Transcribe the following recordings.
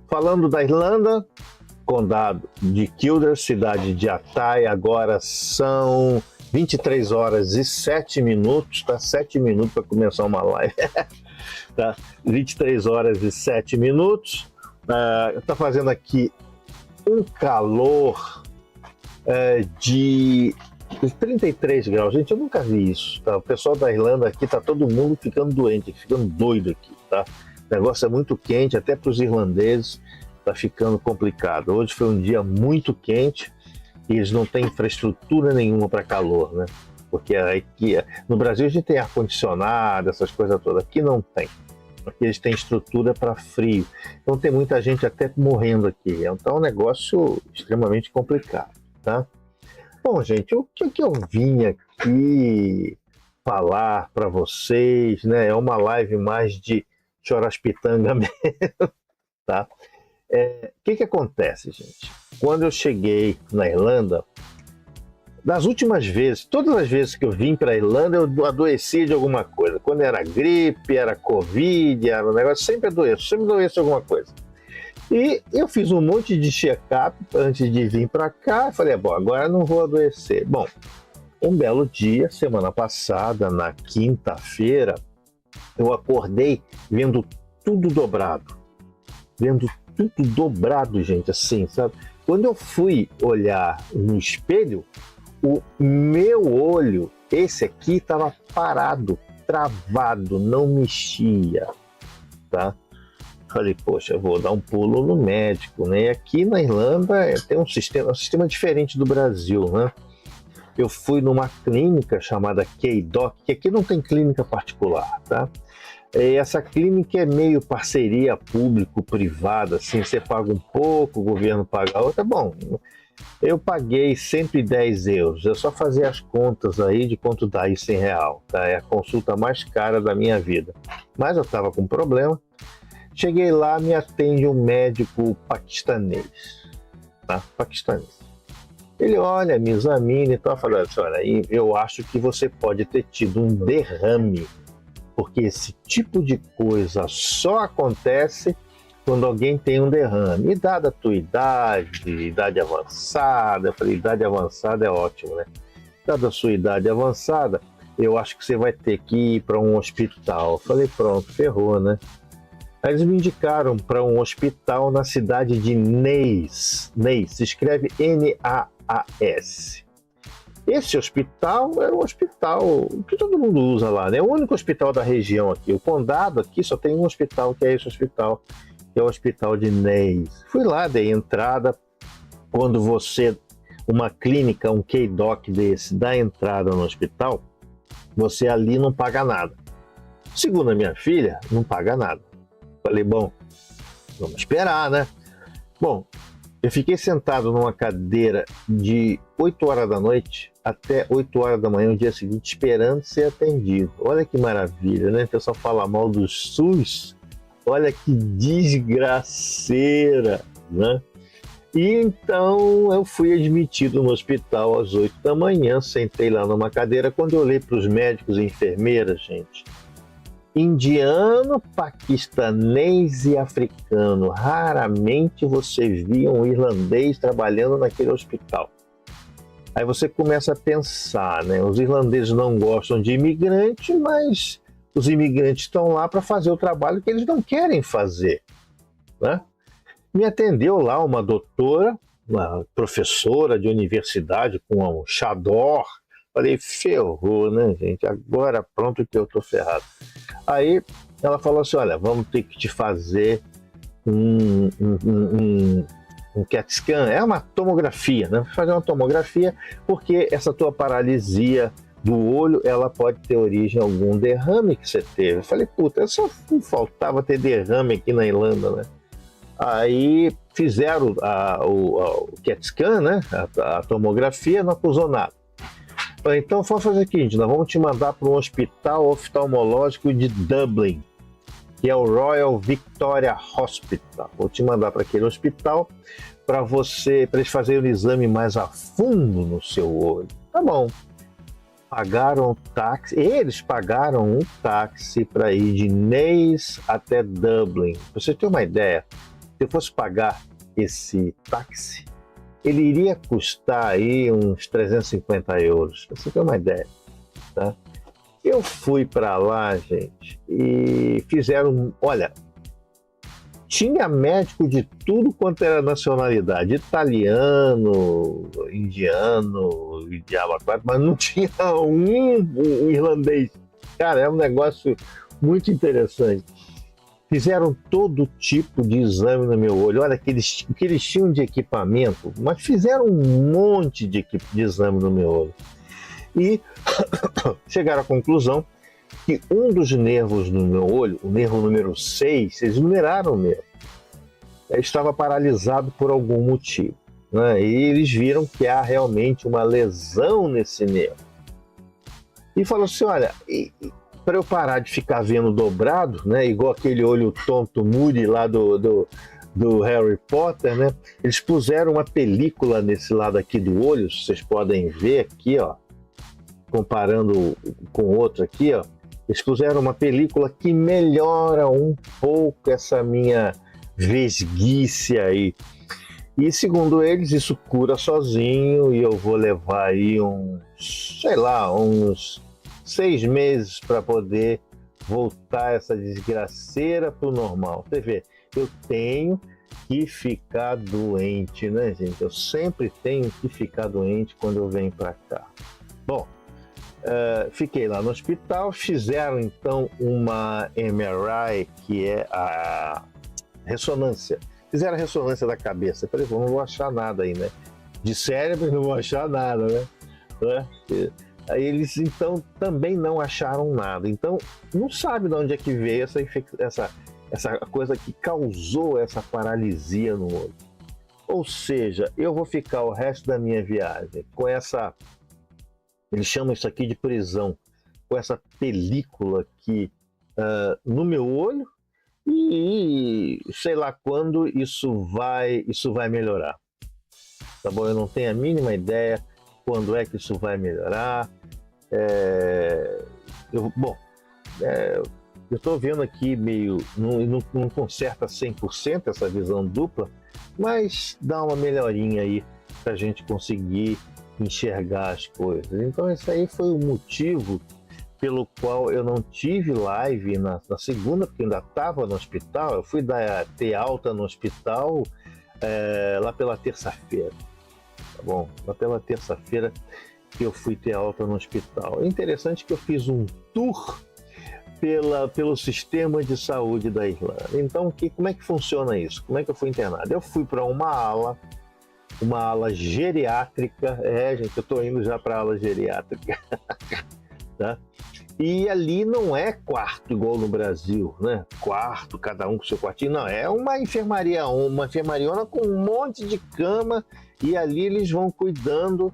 Falando da Irlanda, condado de Kildare, cidade de Athy, agora são 23 horas e 7 minutos, tá? 7 minutos para começar uma live, tá? 23 horas e 7 minutos, tá fazendo aqui um calor de 33 graus, gente, eu nunca vi isso, tá? O pessoal da Irlanda aqui, tá todo mundo ficando doente, ficando doido aqui, tá? O negócio é muito quente, até para os irlandeses está ficando complicado. Hoje foi um dia muito quente e eles não têm infraestrutura nenhuma para calor, né? Porque aqui, no Brasil a gente tem ar-condicionado, essas coisas todas. Aqui não tem. Aqui eles têm estrutura para frio. Então tem muita gente até morrendo aqui. Então é um negócio extremamente complicado, tá? Bom, gente, o que eu vim aqui falar para vocês, né? É uma live mais de choraspitanga mesmo, tá? O que acontece, gente? Quando eu cheguei na Irlanda, das últimas vezes, todas as vezes que eu vim para a Irlanda, eu adoeci de alguma coisa. Quando era gripe, era Covid, era um negócio, sempre adoeço de alguma coisa. E eu fiz um monte de check-up antes de vir para cá, falei, bom, agora não vou adoecer. Bom, um belo dia, semana passada, na quinta-feira, eu acordei vendo tudo dobrado, gente, assim, sabe? Quando eu fui olhar no espelho, o meu olho, esse aqui, estava parado, travado, não mexia, tá? Falei, poxa, eu vou dar um pulo no médico, né? E aqui na Irlanda tem um sistema diferente do Brasil, né? Eu fui numa clínica chamada K-Doc, que aqui não tem clínica particular, tá? Essa clínica é meio parceria público-privada, assim, você paga um pouco, o governo paga outra. Bom, eu paguei 110 euros, é só fazer as contas aí de quanto dá isso em real, tá? É a consulta mais cara da minha vida. Mas eu estava com problema, cheguei lá, me atende um médico paquistanês, tá? Paquistanês. Ele olha, me examina e tal, fala, olha, eu acho que você pode ter tido um derrame, porque esse tipo de coisa só acontece quando alguém tem um derrame. E dada a tua idade avançada, eu falei, idade avançada é ótimo, né? Dada a sua idade avançada, eu acho que você vai ter que ir para um hospital. Eu falei, pronto, ferrou, né? Aí eles me indicaram para um hospital na cidade de Naas. Naas, se escreve Naas. Esse hospital era um hospital que todo mundo usa lá, né? É o único hospital da região aqui. O condado aqui só tem um hospital, que é esse hospital, que é o hospital de Naas. Fui lá, dei entrada. Quando uma clínica, um K-Doc desse, dá entrada no hospital, você ali não paga nada. Segundo a minha filha, não paga nada. Falei, bom, vamos esperar, né? Bom, eu fiquei sentado numa cadeira de 8 horas da noite até 8 horas da manhã, no dia seguinte, esperando ser atendido. Olha que maravilha, né? O pessoal fala mal do SUS. Olha que desgraceira, né? E então eu fui admitido no hospital às 8 da manhã, sentei lá numa cadeira. Quando eu olhei para os médicos e enfermeiras, gente, indiano, paquistanês e africano. Raramente você via um irlandês trabalhando naquele hospital. Aí você começa a pensar, né? Os irlandeses não gostam de imigrante, mas os imigrantes estão lá para fazer o trabalho que eles não querem fazer, né? Me atendeu lá uma doutora, uma professora de universidade com um chador. Falei, ferrou, né, gente? Agora pronto que eu tô ferrado. Aí ela falou assim, olha, vamos ter que te fazer um CAT scan, é uma tomografia, né? Fazer uma tomografia, porque essa tua paralisia do olho, ela pode ter origem em algum derrame que você teve. Eu falei, puta, só faltava ter derrame aqui na Irlanda, né? Aí fizeram o CAT scan, né? A tomografia, não acusou nada. Então vamos fazer o seguinte, nós vamos te mandar para um hospital oftalmológico de Dublin, que é o Royal Victoria Hospital. Vou te mandar para aquele hospital para eles fazerem um exame mais a fundo no seu olho. Tá bom. Pagaram um táxi, eles pagaram um táxi para ir de Naas até Dublin. Pra você ter uma ideia, se eu fosse pagar esse táxi, ele iria custar aí uns 350 euros. Pra você ter uma ideia, tá? Eu fui para lá, gente, e fizeram, olha, tinha médico de tudo quanto era nacionalidade, italiano, indiano, diabo quatro, mas não tinha um irlandês. Cara, é um negócio muito interessante. Fizeram todo tipo de exame no meu olho. Olha, o que eles tinham de equipamento, mas fizeram um monte de exame no meu olho. E chegaram à conclusão que um dos nervos no meu olho, o nervo número 6, eles numeraram o nervo, estava paralisado por algum motivo, né? E eles viram que há realmente uma lesão nesse nervo. E falou assim, olha, para eu parar de ficar vendo dobrado, né, igual aquele olho tonto Moody lá do Harry Potter, né, eles puseram uma película nesse lado aqui do olho, vocês podem ver aqui, ó, comparando com o outro aqui, ó, eles puseram uma película que melhora um pouco essa minha vesguice aí. E segundo eles, isso cura sozinho e eu vou levar aí uns 6 meses para poder voltar essa desgraceira pro normal. Você vê, eu tenho que ficar doente, né, gente? Eu sempre tenho que ficar doente quando eu venho para cá. Bom, fiquei lá no hospital, fizeram então uma MRI, que é a ressonância. Fizeram a ressonância da cabeça. Eu falei, não vou achar nada aí, né? De cérebro não vou achar nada, né? Aí eles então também não acharam nada. Então não sabe de onde é que veio essa coisa que causou essa paralisia no olho. Ou seja, eu vou ficar o resto da minha viagem com essa, eles chamam isso aqui de prisão, com essa película aqui no meu olho, e sei lá quando isso vai melhorar. Tá bom? Eu não tenho a mínima ideia quando é que isso vai melhorar. Eu estou vendo aqui meio, não conserta 100% essa visão dupla, mas dá uma melhorinha aí para a gente conseguir enxergar as coisas. Então esse aí foi o motivo pelo qual eu não tive live na segunda, porque ainda estava no hospital. Eu fui ter alta no hospital lá pela terça-feira, tá bom? Lá pela terça-feira que eu fui ter alta no hospital. É interessante que eu fiz um tour pelo sistema de saúde da Irlanda. Então, como é que funciona isso? Como é que eu fui internado? Eu fui para uma ala geriátrica. Gente, eu estou indo já para a ala geriátrica. Tá? E ali não é quarto igual no Brasil, né? Quarto, cada um com seu quartinho. Não, é uma enfermariona com um monte de cama, e ali eles vão cuidando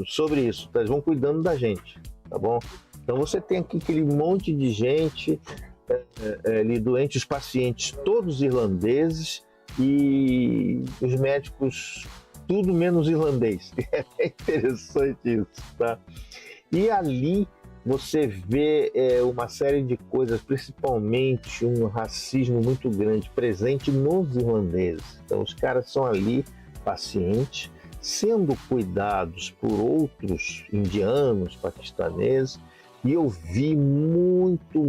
sobre isso, tá? Eles vão cuidando da gente, tá bom? Então você tem aqui aquele monte de gente ali doente, os pacientes todos irlandeses e os médicos tudo menos irlandês. É interessante isso, tá? E ali você vê uma série de coisas, principalmente um racismo muito grande presente nos irlandeses. Então os caras são ali, pacientes, sendo cuidados por outros indianos, paquistaneses, e eu vi muito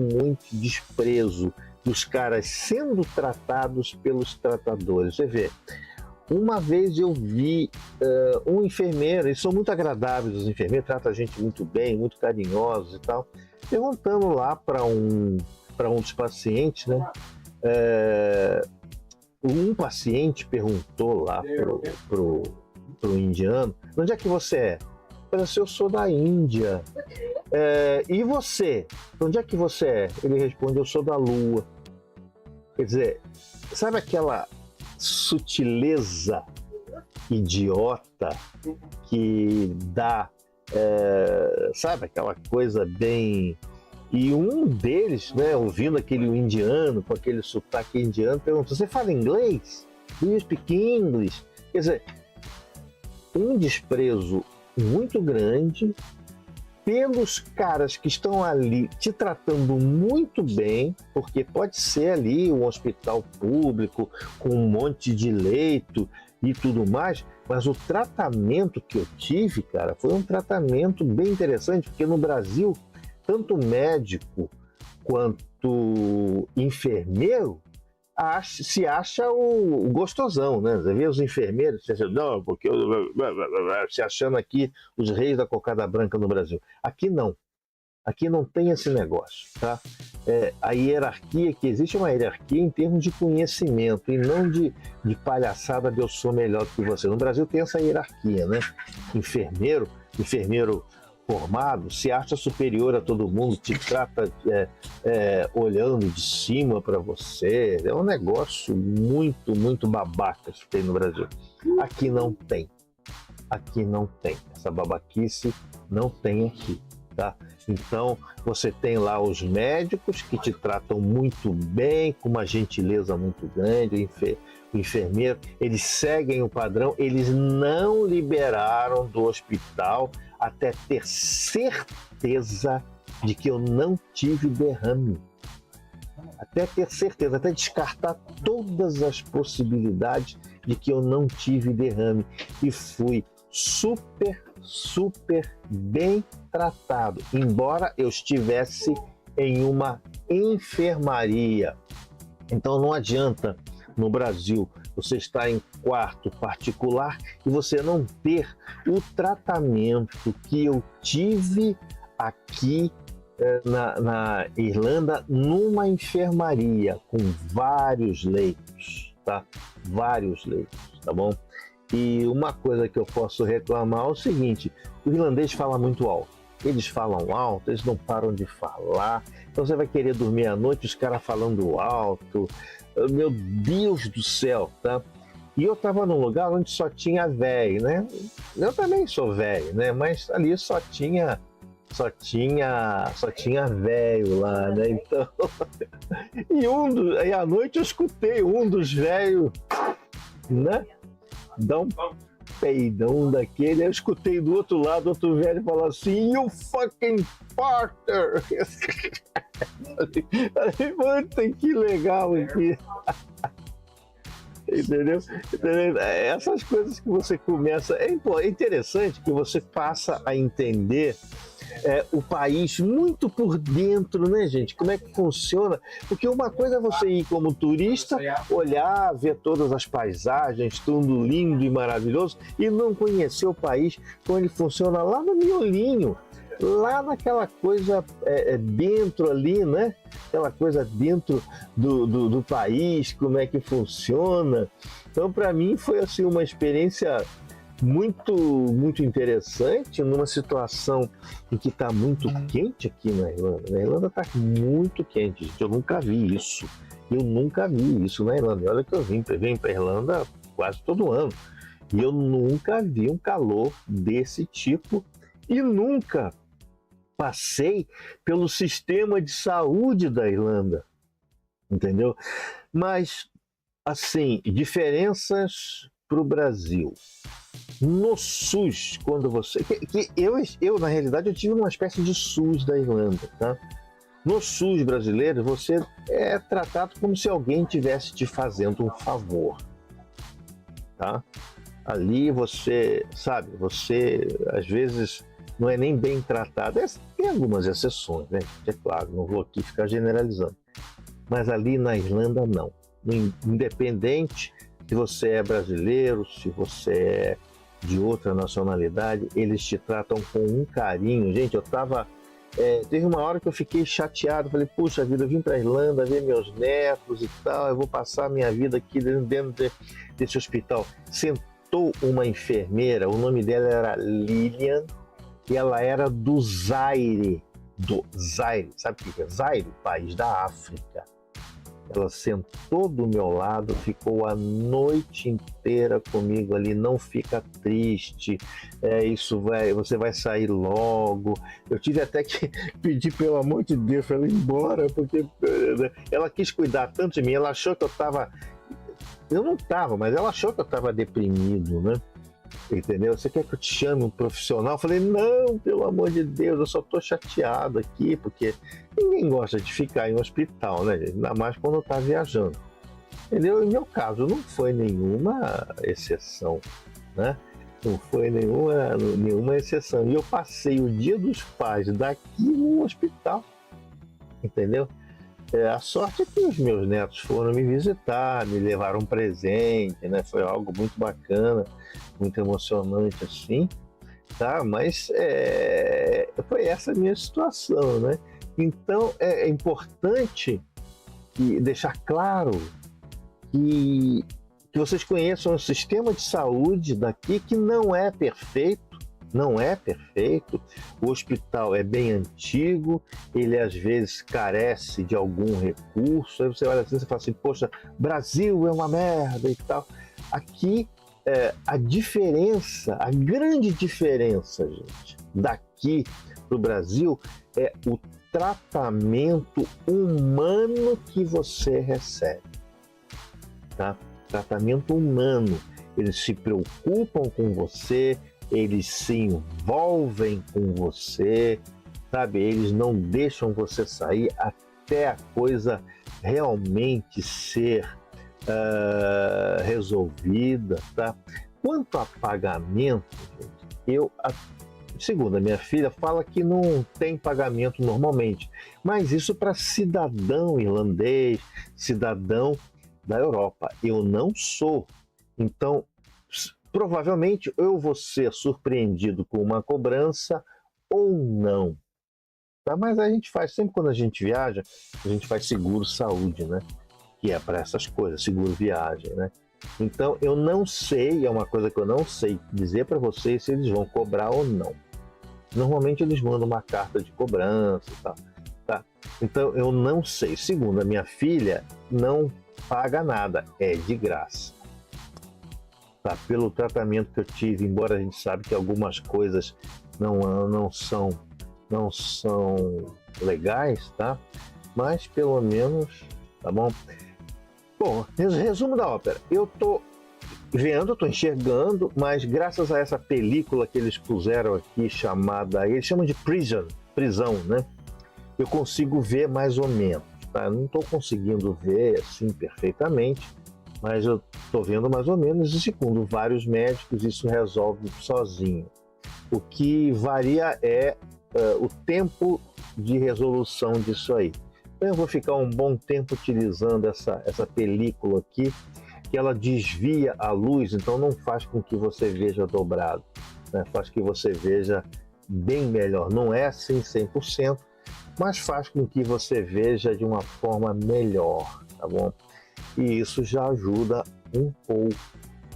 desprezo dos caras sendo tratados pelos tratadores. Você vê, uma vez eu vi um enfermeiro, eles são muito agradáveis, os enfermeiros tratam a gente muito bem, muito carinhosos e tal, perguntando lá para um dos pacientes, né? Um paciente perguntou lá pro indiano, onde é que você é? Eu disse, eu sou da Índia. E você? Onde é que você é? Ele responde, eu sou da Lua. Quer dizer, sabe sutileza idiota que dá, sabe, aquela coisa bem... E um deles, né, ouvindo aquele indiano, com aquele sotaque indiano, perguntou: você fala inglês? Do you speak English? Quer dizer, um desprezo muito grande pelos caras que estão ali te tratando muito bem, porque pode ser ali um hospital público com um monte de leito e tudo mais, mas o tratamento que eu tive, cara, foi um tratamento bem interessante, porque no Brasil, tanto médico quanto enfermeiro se acha o gostosão, né? Você vê os enfermeiros, você acha, não, porque se achando aqui os reis da cocada branca no Brasil. Aqui não. Aqui não tem esse negócio, tá? A hierarquia que existe é uma hierarquia em termos de conhecimento e não de palhaçada de eu sou melhor do que você. No Brasil tem essa hierarquia, né? Enfermeiro formado se acha superior a todo mundo, te trata olhando de cima para você. É um negócio muito, muito babaca que tem no Brasil. Aqui não tem. Aqui não tem. Essa babaquice não tem aqui, tá? Então, você tem lá os médicos que te tratam muito bem, com uma gentileza muito grande, o enfermeiro, eles seguem o padrão, eles não liberaram do hospital até ter certeza de que eu não tive derrame. Até ter certeza, até descartar todas as possibilidades de que eu não tive derrame. E fui super bem tratado, embora eu estivesse em uma enfermaria. Então não adianta no Brasil você estar em quarto particular e você não ter o tratamento que eu tive aqui na Irlanda, numa enfermaria com vários leitos, tá? Vários leitos, tá bom? E uma coisa que eu posso reclamar é o seguinte: o irlandês fala muito alto. Eles falam alto, eles não param de falar. Então você vai querer dormir à noite, os caras falando alto. Meu Deus do céu, tá? E eu tava num lugar onde só tinha velho, né? Eu também sou velho, né? Mas ali só tinha velho lá, né? Então, e à noite eu escutei um dos velhos, né? Dá um peidão daquele. Eu escutei do outro lado outro velho falar assim: you fucking farter. Puta, que legal aqui. Entendeu? Essas coisas que você começa... É interessante que você passa a entender o país muito por dentro, né, gente? Como é que funciona? Porque uma coisa é você ir como turista, olhar, ver todas as paisagens, tudo lindo e maravilhoso, e não conhecer o país, como ele funciona lá no miolinho, lá naquela coisa dentro ali, né? Aquela coisa dentro do país, como é que funciona. Então, para mim, foi assim uma experiência muito, muito interessante, numa situação em que está muito quente aqui na Irlanda. Na Irlanda está muito quente, gente. Eu nunca vi isso. Na Irlanda. E olha que eu venho para a Irlanda quase todo ano. E eu nunca vi um calor desse tipo e nunca passei pelo sistema de saúde da Irlanda. Entendeu? Mas, assim, diferenças para o Brasil. No SUS, quando você... Eu, na realidade, eu tive uma espécie de SUS da Irlanda, tá? No SUS brasileiro, você é tratado como se alguém estivesse te fazendo um favor, tá? Ali você, sabe, às vezes não é nem bem tratado. Tem algumas exceções, né? É claro, não vou aqui ficar generalizando. Mas ali na Irlanda, não. Independente se você é brasileiro, se você é de outra nacionalidade, eles te tratam com um carinho. Gente, teve uma hora que eu fiquei chateado, falei, puxa vida, eu vim para a Irlanda ver meus netos e tal, eu vou passar a minha vida aqui dentro desse hospital. Sentou uma enfermeira, o nome dela era Lilian, e ela era do Zaire, sabe o que é Zaire? País da África. Ela sentou do meu lado, ficou a noite inteira comigo ali. Não fica triste, você vai sair logo. Eu tive até que pedir, pelo amor de Deus, para ela ir embora, porque ela quis cuidar tanto de mim. Ela achou que eu não estava, mas ela achou que eu estava deprimido, né? Entendeu? Você quer que eu te chame um profissional? Eu falei, não, pelo amor de Deus, eu só tô chateado aqui, porque ninguém gosta de ficar em um hospital, né? Ainda mais quando tá viajando. Entendeu? Em meu caso, não foi nenhuma exceção, né? Não foi nenhuma exceção. E eu passei o Dia dos Pais daqui no hospital, entendeu? A sorte é que os meus netos foram me visitar, me levaram um presente, né? Foi algo muito bacana, muito emocionante assim, tá? Mas foi essa a minha situação, né? Então é importante deixar claro que vocês conheçam o sistema de saúde daqui, que não é perfeito. Não é perfeito, o hospital é bem antigo, ele às vezes carece de algum recurso, aí você olha assim e fala assim, poxa, Brasil é uma merda e tal. Aqui, a diferença, a grande diferença, gente, daqui para o Brasil é o tratamento humano que você recebe, tá? Tratamento humano, eles se preocupam com você, eles se envolvem com você, sabe? Eles não deixam você sair até a coisa realmente ser resolvida, tá? Quanto a pagamento, segundo a minha filha, fala que não tem pagamento normalmente, mas isso para cidadão irlandês, cidadão da Europa. Eu não sou, então provavelmente eu vou ser surpreendido com uma cobrança ou não. Tá? Mas a gente faz, sempre quando a gente viaja, a gente faz seguro saúde, né? Que é para essas coisas, seguro viagem, né? Então eu não sei, é uma coisa que eu não sei dizer para vocês se eles vão cobrar ou não. Normalmente eles mandam uma carta de cobrança e tal, tá? Então eu não sei. Segundo a minha filha, não paga nada, é de graça. Tá, pelo tratamento que eu tive, embora a gente sabe que algumas coisas não são legais, tá? Mas pelo menos, tá bom? Bom, resumo da ópera. Eu tô vendo, tô enxergando, mas graças a essa película que eles puseram aqui, eles chamam de prisão, né? Eu consigo ver mais ou menos, tá? Eu não tô conseguindo ver assim perfeitamente, mas eu estou vendo mais ou menos, e segundo vários médicos, isso resolve sozinho. O que varia é o tempo de resolução disso aí. Então eu vou ficar um bom tempo utilizando essa película aqui, que ela desvia a luz, então não faz com que você veja dobrado, né? Faz que você veja bem melhor. Não é assim 100%, mas faz com que você veja de uma forma melhor, tá bom? E isso já ajuda um pouco,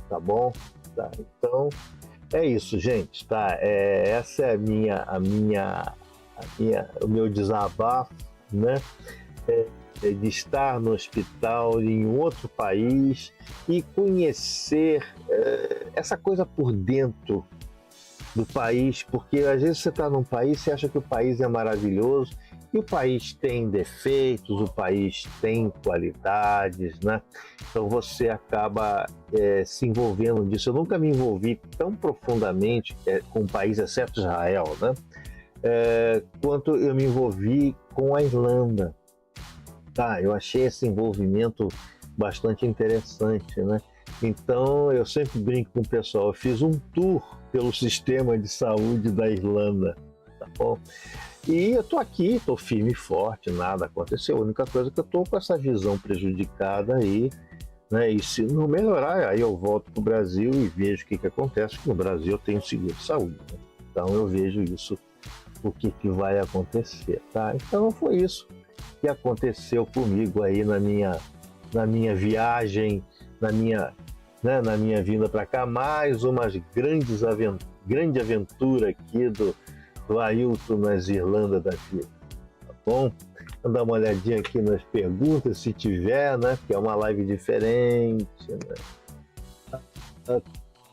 tá bom? Tá, então é isso, gente, tá? Essa é o meu desabafo, né? De estar no hospital em outro país e conhecer essa coisa por dentro do país, porque às vezes você está num país, você acha que o país é maravilhoso, e o país tem defeitos, o país tem qualidades, né? Então você acaba se envolvendo nisso. Eu nunca me envolvi tão profundamente com um país, exceto Israel, né? Quanto eu me envolvi com a Irlanda. Tá, eu achei esse envolvimento bastante interessante, né? Então eu sempre brinco com o pessoal, eu fiz um tour pelo sistema de saúde da Irlanda, tá bom? E eu tô aqui, tô firme e forte, nada aconteceu. A única coisa é que eu tô com essa visão prejudicada aí, né? E se não melhorar, aí eu volto pro Brasil e vejo o que acontece, porque no Brasil eu tenho seguro de saúde, né? Então eu vejo isso, o que vai acontecer, tá? Então foi isso que aconteceu comigo aí na minha viagem, na minha vinda para cá, mais uma grande aventura aqui do Ailton nas Irlandas da vida. Bom, vamos dar uma olhadinha aqui nas perguntas, se tiver, né? Porque é uma live diferente, né? A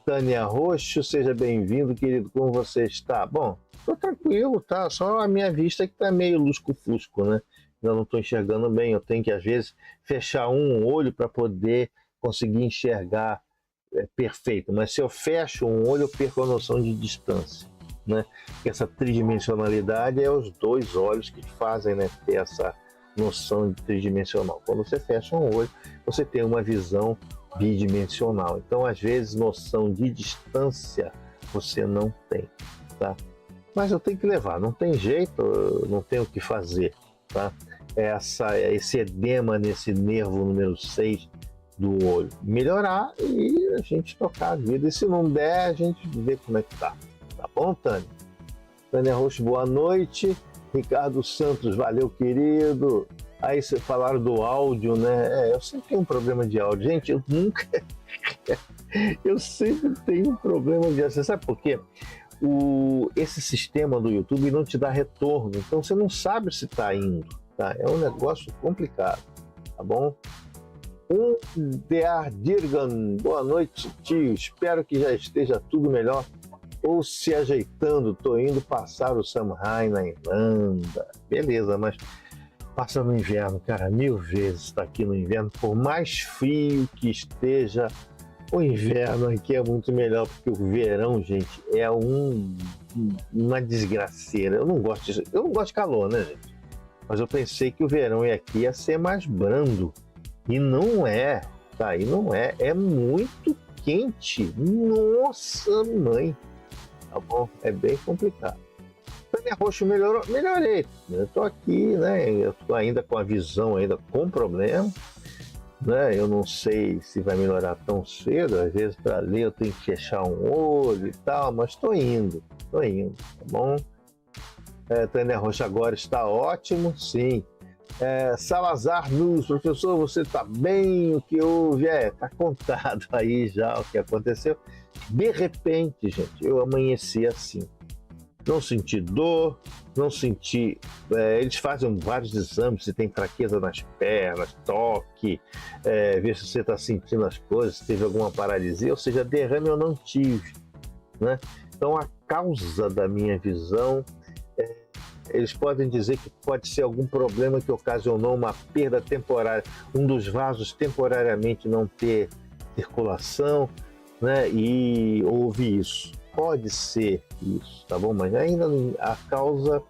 Tânia Roxo, seja bem-vindo, querido. Como você está? Bom, tô tranquilo, tá? Só a minha vista que tá meio lusco-fusco, né? Eu não estou enxergando bem. Eu tenho que, às vezes, fechar um olho para poder conseguir enxergar perfeito. Mas se eu fecho um olho, eu perco a noção de distância, né? Essa tridimensionalidade é os dois olhos que fazem, né, ter essa noção de tridimensional. Quando você fecha um olho, você tem uma visão bidimensional. Então, às vezes, noção de distância você não tem, tá? Mas eu tenho que levar, não tem jeito, não tenho o que fazer, tá? Esse edema nesse nervo número 6 do olho melhorar e a gente tocar a vida. E se não der, a gente vê como é que tá. Tá bom, Tânia? Tânia Rocha, boa noite. Ricardo Santos, valeu, querido. Aí vocês falaram do áudio, né? Eu sempre tenho um problema de áudio. Gente, eu nunca... eu sempre tenho um problema de áudio. Você sabe por quê? Esse sistema do YouTube não te dá retorno. Então você não sabe se está indo, tá? É um negócio complicado, tá bom? Dear Dirgan, boa noite, tio. Espero que já esteja tudo melhor ou se ajeitando. Tô indo passar o Samhain na Irlanda. Beleza, mas passa no inverno, cara, 1000 vezes tá aqui no inverno. Por mais frio que esteja, o inverno aqui é muito melhor, porque o verão, gente, é uma desgraceira. Eu não gosto de calor, né, gente? Mas eu pensei que o verão aqui ia ser mais brando. E não é, tá? E não é. É muito quente. Nossa, mãe. Tá bom? É bem complicado. Tânia Roxo, melhorei. Eu tô aqui, né? Eu tô ainda com a visão ainda com problema, né? Eu não sei se vai melhorar tão cedo. Às vezes para ler eu tenho que fechar um olho e tal, mas tô indo, tá bom? Tânia Roxo agora está ótimo, sim. Salazar News, professor, você está bem? O que houve? Tá contado aí já o que aconteceu. De repente, gente, eu amanheci assim. Não senti dor, não senti... eles fazem vários exames, se tem fraqueza nas pernas, toque, ver se você está sentindo as coisas, se teve alguma paralisia, ou seja, derrame eu não tive, né? Então, a causa da minha visão... eles podem dizer que pode ser algum problema que ocasionou uma perda temporária, um dos vasos temporariamente não ter circulação, né? E houve isso. Pode ser isso, tá bom? Mas ainda a causa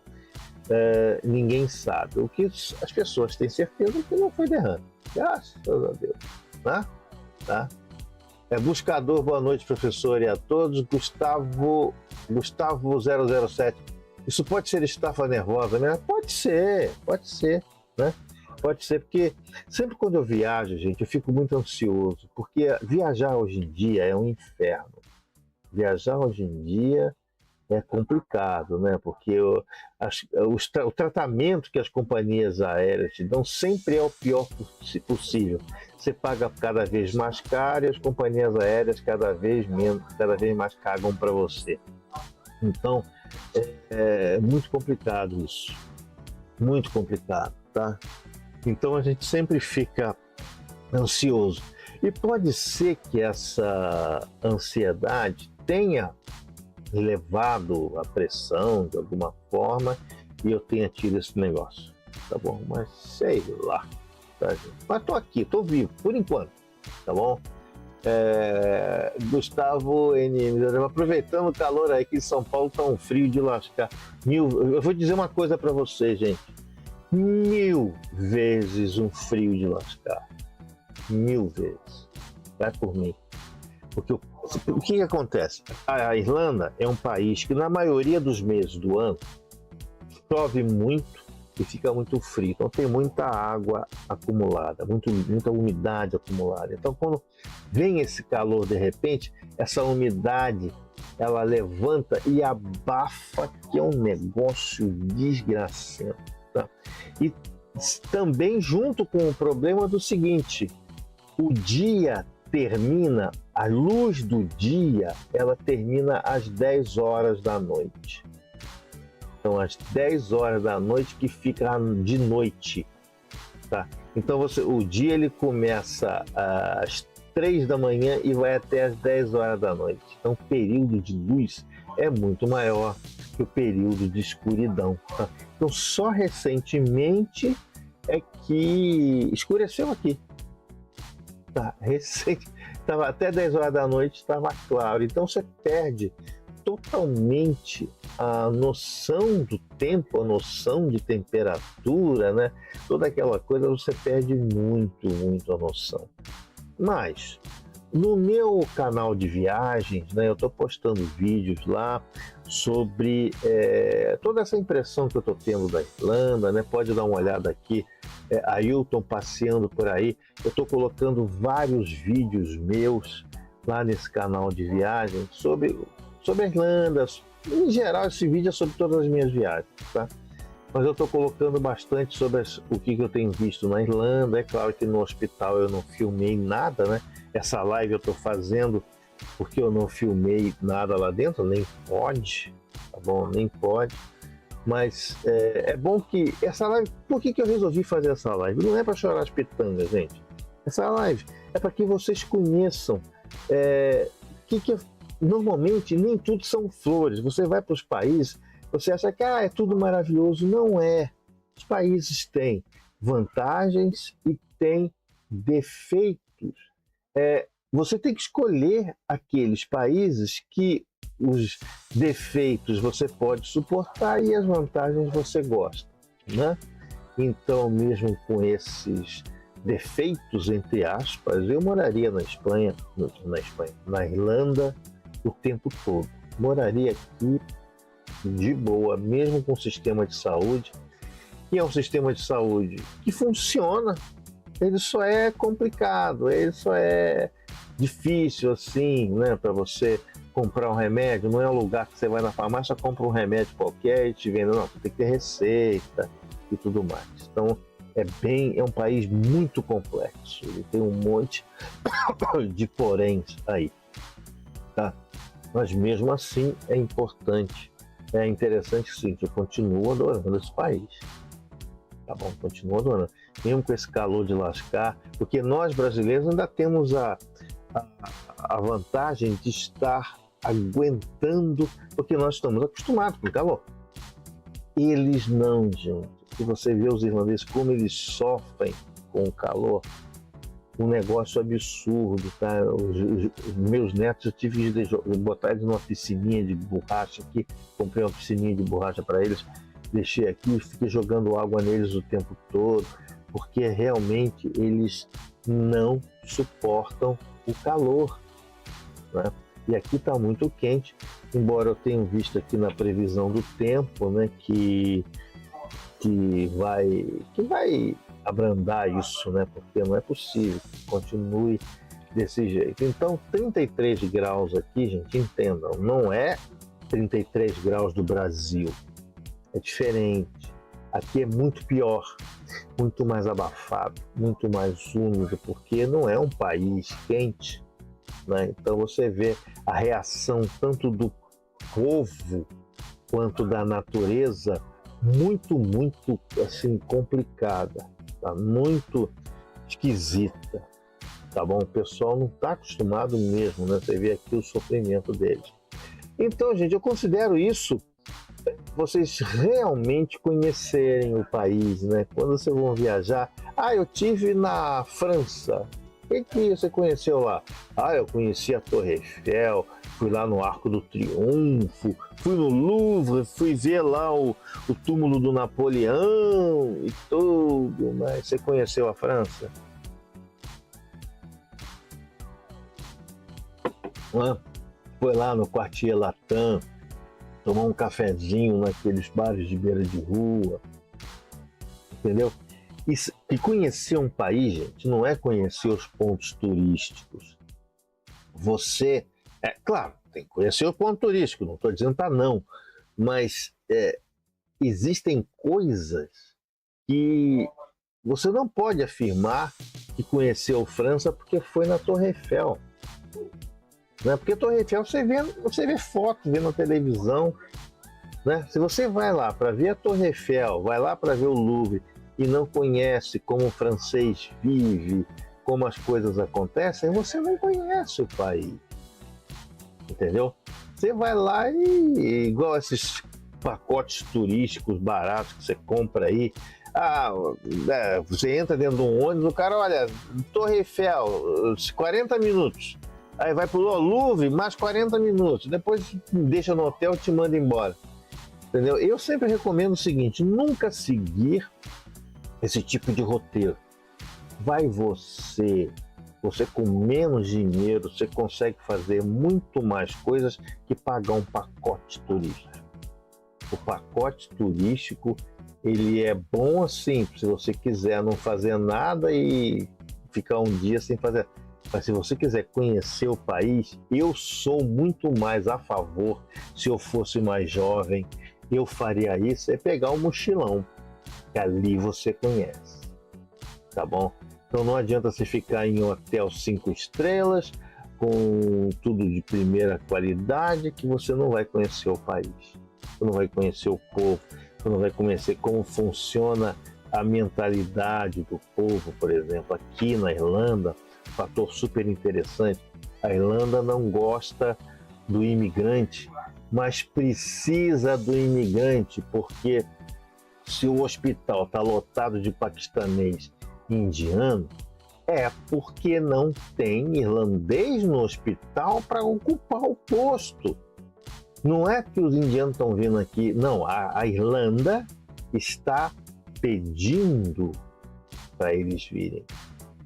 ninguém sabe. O que as pessoas têm certeza é que não foi derrame. Graças a Deus. Né? Tá? Buscador, boa noite, professor, e a todos. Gustavo 007. Isso pode ser estafa nervosa, né? Pode ser, né? Pode ser, porque sempre quando eu viajo, gente, eu fico muito ansioso, porque viajar hoje em dia é um inferno. Viajar hoje em dia é complicado, né? Porque o tratamento que as companhias aéreas te dão sempre é o pior possível. Você paga cada vez mais caro e as companhias aéreas cada vez mais cagam para você. Então, é muito complicado isso. Muito complicado, tá? Então a gente sempre fica ansioso. E pode ser que essa ansiedade tenha elevado a pressão de alguma forma e eu tenha tido esse negócio, tá bom? Mas sei lá, tá, gente? Mas tô aqui, tô vivo, por enquanto, tá bom? Gustavo N. Aproveitando o calor aí que em São Paulo tá um frio de lascar. Eu vou dizer uma coisa para você, gente. 1000 vezes um frio de lascar. 1000 vezes. Vai por mim. Porque o que acontece? A Irlanda é um país que na maioria dos meses do ano chove muito e fica muito frio. Então tem muita água acumulada, muita umidade acumulada. Então quando vem esse calor de repente, essa umidade ela levanta e abafa, que é um negócio desgraçado. Tá? E também junto com o problema do seguinte, o dia termina, a luz do dia, ela termina às 10 horas da noite. Então, às 10 horas da noite que fica de noite, tá? Então, o dia ele começa às 3 da manhã e vai até às 10 horas da noite. Então, o período de luz é muito maior que o período de escuridão, tá? Então, só recentemente é que escureceu aqui. Tá, recente, tava até 10 horas da noite, estava claro. Então você perde totalmente a noção do tempo, a noção de temperatura, né? Toda aquela coisa você perde muito a noção. Mas no meu canal de viagens, né, eu estou postando vídeos lá sobre toda essa impressão que eu estou tendo da Irlanda, né? Pode dar uma olhada aqui, Ailton passeando por aí. Eu estou colocando vários vídeos meus lá nesse canal de viagens sobre a Irlanda. Em geral, esse vídeo é sobre todas as minhas viagens, tá? Mas eu estou colocando bastante sobre o que eu tenho visto na Irlanda. É claro que no hospital eu não filmei nada, né? Essa live eu estou fazendo porque eu não filmei nada lá dentro, nem pode, tá bom? Nem pode. Mas é bom que essa live... Por que eu resolvi fazer essa live? Não é para chorar as pitangas, gente. Essa live é para que vocês conheçam normalmente nem tudo são flores. Você vai para os países, você acha que é tudo maravilhoso. Não é. Os países têm vantagens e têm defeitos. Você tem que escolher aqueles países que os defeitos você pode suportar e as vantagens você gosta, né? Então, mesmo com esses defeitos, entre aspas, eu moraria na Irlanda o tempo todo. Moraria aqui de boa, mesmo com o sistema de saúde, que é um sistema de saúde que funciona. Ele só é complicado, ele só é difícil assim, né, para você comprar um remédio. Não é um lugar que você vai na farmácia, compra um remédio qualquer e te vende. Não, você tem que ter receita e tudo mais. Então é um país muito complexo. Ele tem um monte de poréns aí, tá? Mas mesmo assim é importante, é interessante sim, que eu continuo adorando esse país. Tá bom, continuo adorando. Mesmo com esse calor de lascar, porque nós brasileiros ainda temos a vantagem de estar aguentando, porque nós estamos acostumados com o calor. Eles não, gente. Se você vê os irlandeses como eles sofrem com o calor, um negócio absurdo, tá? Os meus netos, eu tive que botar eles numa piscininha de borracha aqui, comprei uma piscininha de borracha para eles, deixei aqui e fiquei jogando água neles o tempo todo, porque realmente eles não suportam o calor, né? E aqui está muito quente, embora eu tenha visto aqui na previsão do tempo, né, que vai abrandar isso, né, porque não é possível que continue desse jeito. Então, 33 graus aqui, gente, entendam, não é 33 graus do Brasil, é diferente. Aqui é muito pior, muito mais abafado, muito mais úmido, porque não é um país quente, né? Então você vê a reação tanto do povo quanto da natureza muito assim complicada, tá? Muito esquisita, tá bom? O pessoal não está acostumado mesmo, né? Você vê aqui o sofrimento deles. Então, gente, eu considero isso vocês realmente conhecerem o país, né? Quando vocês vão viajar, eu tive na França. O que você conheceu lá? Eu conheci a Torre Eiffel, fui lá no Arco do Triunfo, fui no Louvre, fui ver lá o túmulo do Napoleão e tudo, mas você conheceu a França? Foi lá no Quartier Latin, tomar um cafezinho naqueles bares de beira de rua, entendeu? E conhecer um país, gente, não é conhecer os pontos turísticos. Você, claro, tem que conhecer o ponto turístico, não estou dizendo não, mas existem coisas que você não pode afirmar que conheceu França porque foi na Torre Eiffel. Né? Porque a Torre Eiffel você vê foto, vê na televisão, né? Se você vai lá para ver a Torre Eiffel, vai lá para ver o Louvre e não conhece como o francês vive, como as coisas acontecem, você não conhece o país, entendeu? Você vai lá e igual esses pacotes turísticos baratos que você compra aí, você entra dentro de um ônibus, o cara, olha, Torre Eiffel, 40 minutos. Aí vai pro Louvre, mais 40 minutos. Depois deixa no hotel e te manda embora. Entendeu? Eu sempre recomendo o seguinte: nunca seguir esse tipo de roteiro. Vai você com menos dinheiro, você consegue fazer muito mais coisas que pagar um pacote turístico. O pacote turístico, ele é bom assim, se você quiser não fazer nada e ficar um dia sem fazer. Mas se você quiser conhecer o país, eu sou muito mais a favor, se eu fosse mais jovem, eu faria isso, é pegar um mochilão, que ali você conhece, tá bom? Então não adianta você ficar em um hotel 5 estrelas, com tudo de primeira qualidade, que você não vai conhecer o país, você não vai conhecer o povo, você não vai conhecer como funciona a mentalidade do povo, por exemplo, aqui na Irlanda, fator super interessante, a Irlanda não gosta do imigrante, mas precisa do imigrante, porque se o hospital está lotado de paquistanês e indiano, é porque não tem irlandês no hospital para ocupar o posto. Não é que os indianos estão vindo aqui, não, a Irlanda está pedindo para eles virem,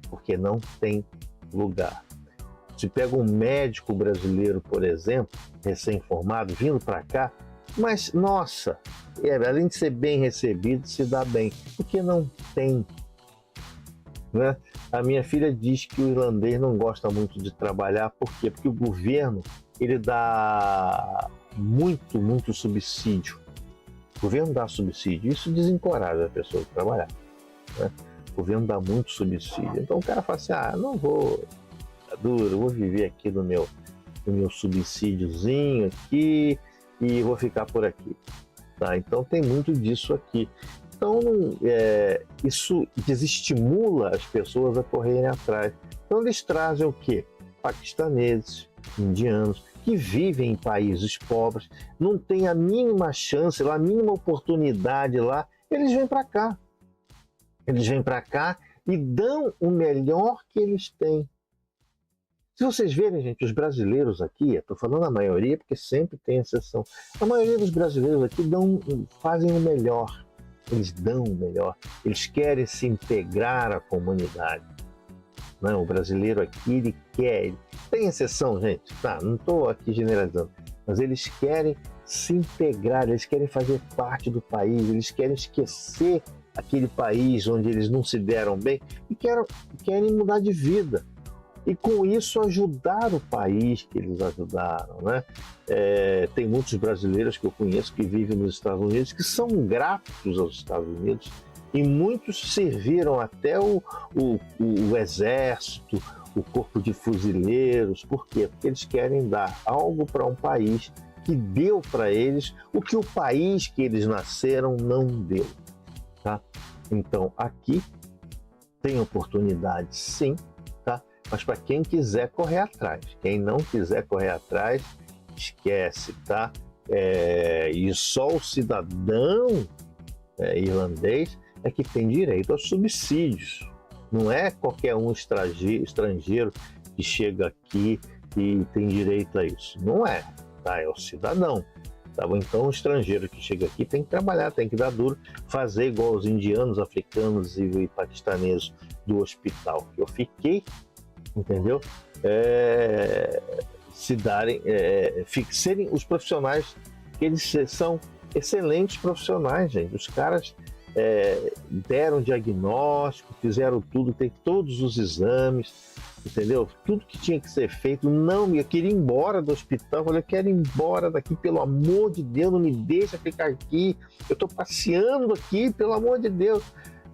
porque não tem lugar. Se pega um médico brasileiro, por exemplo, recém-formado, vindo para cá, mas, nossa, além de ser bem recebido, se dá bem, porque não tem. Né? A minha filha diz que o irlandês não gosta muito de trabalhar, por quê? Porque o governo, ele dá muito subsídio. O governo dá subsídio, isso desencoraja a pessoa de trabalhar. Né? O governo dá muito subsídio. Então o cara fala assim, não vou, tá duro, vou viver aqui no meu subsídiozinho aqui e vou ficar por aqui. Tá? Então tem muito disso aqui. Então isso desestimula as pessoas a correrem atrás. Então eles trazem o quê? Paquistaneses, indianos, que vivem em países pobres, não têm a mínima chance, a mínima oportunidade lá, eles vêm para cá. Eles vêm para cá e dão o melhor que eles têm. Se vocês verem, gente, os brasileiros aqui, estou falando a maioria porque sempre tem exceção, a maioria dos brasileiros aqui fazem o melhor, eles dão o melhor, eles querem se integrar à comunidade. Não, o brasileiro aqui, ele quer, tem exceção, gente, tá, não estou aqui generalizando, mas eles querem se integrar, eles querem fazer parte do país, eles querem esquecer aquele país onde eles não se deram bem e querem mudar de vida. E com isso ajudar o país que eles ajudaram, né? Tem muitos brasileiros que eu conheço que vivem nos Estados Unidos que são gratos aos Estados Unidos e muitos serviram até o exército, o corpo de fuzileiros. Por quê? Porque eles querem dar algo para um país que deu para eles o que o país que eles nasceram não deu. Tá? Então aqui tem oportunidade, sim, tá? Mas para quem quiser correr atrás. Quem não quiser correr atrás, esquece, tá? E só o cidadão irlandês é que tem direito aos subsídios. Não é qualquer um estrangeiro que chega aqui e tem direito a isso. Não é, tá? É o cidadão. Tá bom? Então o estrangeiro que chega aqui tem que trabalhar, tem que dar duro, fazer igual os indianos, africanos e paquistaneses do hospital que eu fiquei, entendeu? Serem os profissionais, que eles são excelentes profissionais, gente. Os caras deram diagnóstico, fizeram tudo, tem todos os exames, entendeu? Tudo que tinha que ser feito. Não, eu queria ir embora do hospital. Eu falei, eu quero ir embora daqui, pelo amor de Deus, não me deixa ficar aqui. Eu estou passeando aqui, pelo amor de Deus.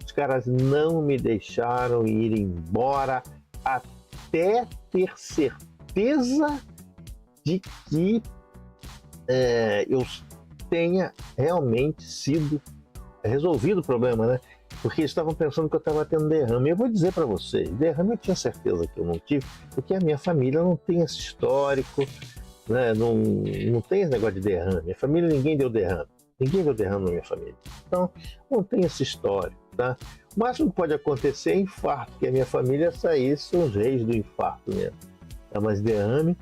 Os caras não me deixaram ir embora até ter certeza de que eu tenha realmente sido resolvido o problema, né? Porque eles estavam pensando que eu estava tendo derrame. Eu vou dizer para vocês, derrame eu tinha certeza que eu não tive, porque a minha família não tem esse histórico, né? Não tem esse negócio de derrame. Minha família, ninguém deu derrame. Ninguém deu derrame na minha família. Então, não tem esse histórico, tá? O máximo que pode acontecer é infarto, que a minha família saísse os reis do infarto mesmo. Tá? Mas derrame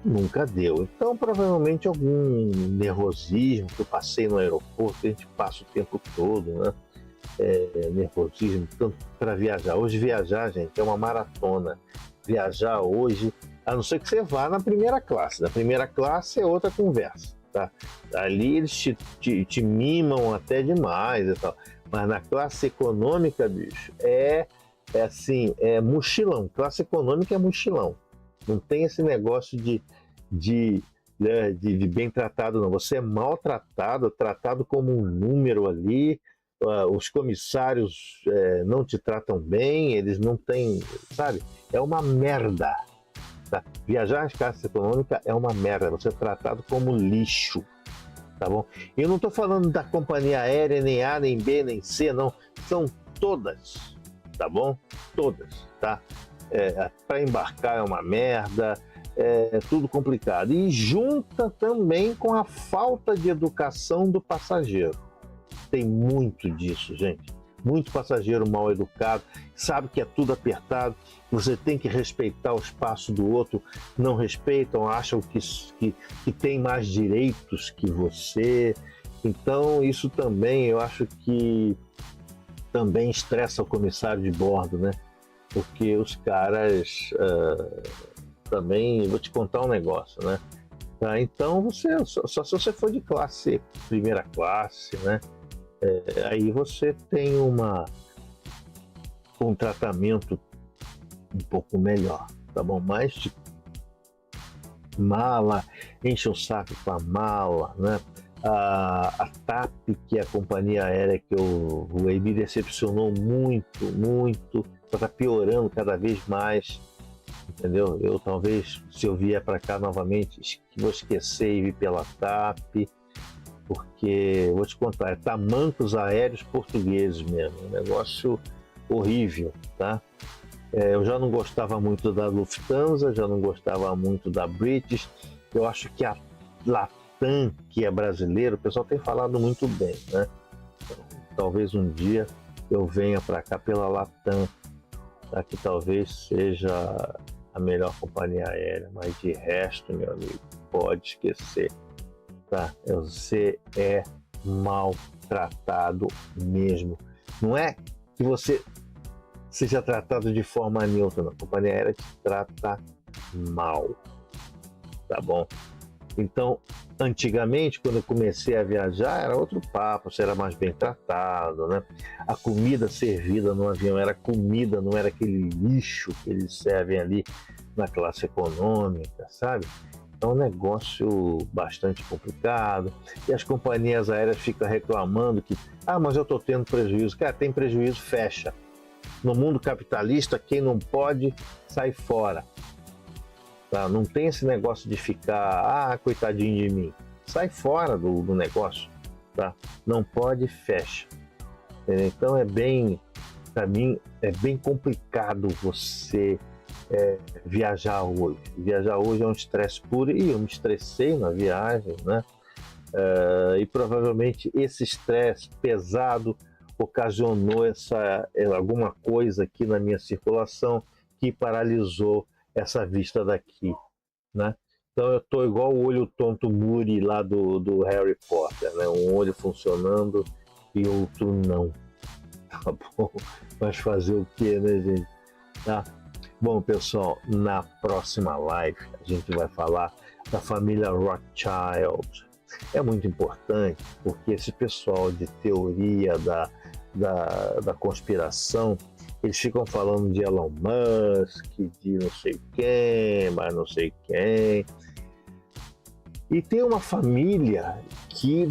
nunca deu. Então, provavelmente algum nervosismo que eu passei no aeroporto, a gente passa o tempo todo, né? Nervosismo, tanto para viajar. Hoje viajar, gente, é uma maratona. Viajar hoje, a não ser que você vá na primeira classe. Na primeira classe é outra conversa, tá? Ali eles te mimam até demais e tal. Mas na classe econômica, bicho, é assim, é mochilão. Classe econômica é mochilão. Não tem esse negócio de bem tratado, não. Você é maltratado, tratado como um número ali. Os comissários não te tratam bem, eles não têm, sabe? É uma merda. Tá? Viajar de classe econômica é uma merda. Você é tratado como lixo, tá bom? E eu não estou falando da companhia aérea, nem A, nem B, nem C, não. São todas, tá bom? Todas, tá? Para embarcar é uma merda, é tudo complicado. E junta também com a falta de educação do passageiro. Tem muito disso, gente. Muito passageiro mal educado, sabe que é tudo apertado, você tem que respeitar o espaço do outro, não respeitam, acham que tem mais direitos que você. Então, isso também, eu acho que também estressa o comissário de bordo, né? Porque os caras também, vou te contar um negócio, né? Tá? Então, só se você for de classe, primeira classe, né? Aí você tem um tratamento um pouco melhor, tá bom? Mas tipo, mala, enche o saco com a mala, né? A TAP, que é a companhia aérea que eu voei, me decepcionou muito, muito. Está piorando cada vez mais, entendeu? Eu talvez, se eu vier para cá novamente, vou esquecer e vir pela TAP, porque, vou te contar, é tamancos aéreos portugueses mesmo, um negócio horrível, tá? Eu já não gostava muito da Lufthansa, já não gostava muito da British, eu acho que a Latam, que é brasileira, o pessoal tem falado muito bem, né? Então, talvez um dia eu venha para cá pela Latam, tá? Que talvez seja a melhor companhia aérea, mas de resto, meu amigo, pode esquecer. Tá? Você é maltratado mesmo. Não é que você seja tratado de forma neutra, não. A companhia aérea te trata mal, tá bom? Então, antigamente, quando eu comecei a viajar, era outro papo, você era mais bem tratado, né? A comida servida no avião era comida, não era aquele lixo que eles servem ali na classe econômica, sabe? É um negócio bastante complicado e as companhias aéreas ficam reclamando que mas eu estou tendo prejuízo. Cara, tem prejuízo, fecha. No mundo capitalista, quem não pode, sai fora. Tá? Não tem esse negócio de ficar, coitadinho de mim. Sai fora do negócio. Tá? Não pode, fecha. Então para mim, é bem complicado você viajar hoje. Viajar hoje é um estresse puro e eu me estressei na viagem, né? E provavelmente esse estresse pesado ocasionou alguma coisa aqui na minha circulação que paralisou essa vista daqui, né? Então eu tô igual o olho tonto Muri lá do Harry Potter, né? Um olho funcionando e outro não. Tá bom? Mas fazer o que, né, gente? Tá? Bom, pessoal, na próxima live a gente vai falar da família Rothschild. É muito importante porque esse pessoal de teoria da conspiração, eles ficam falando de Elon Musk, de não sei quem, mas não sei quem. E tem uma família que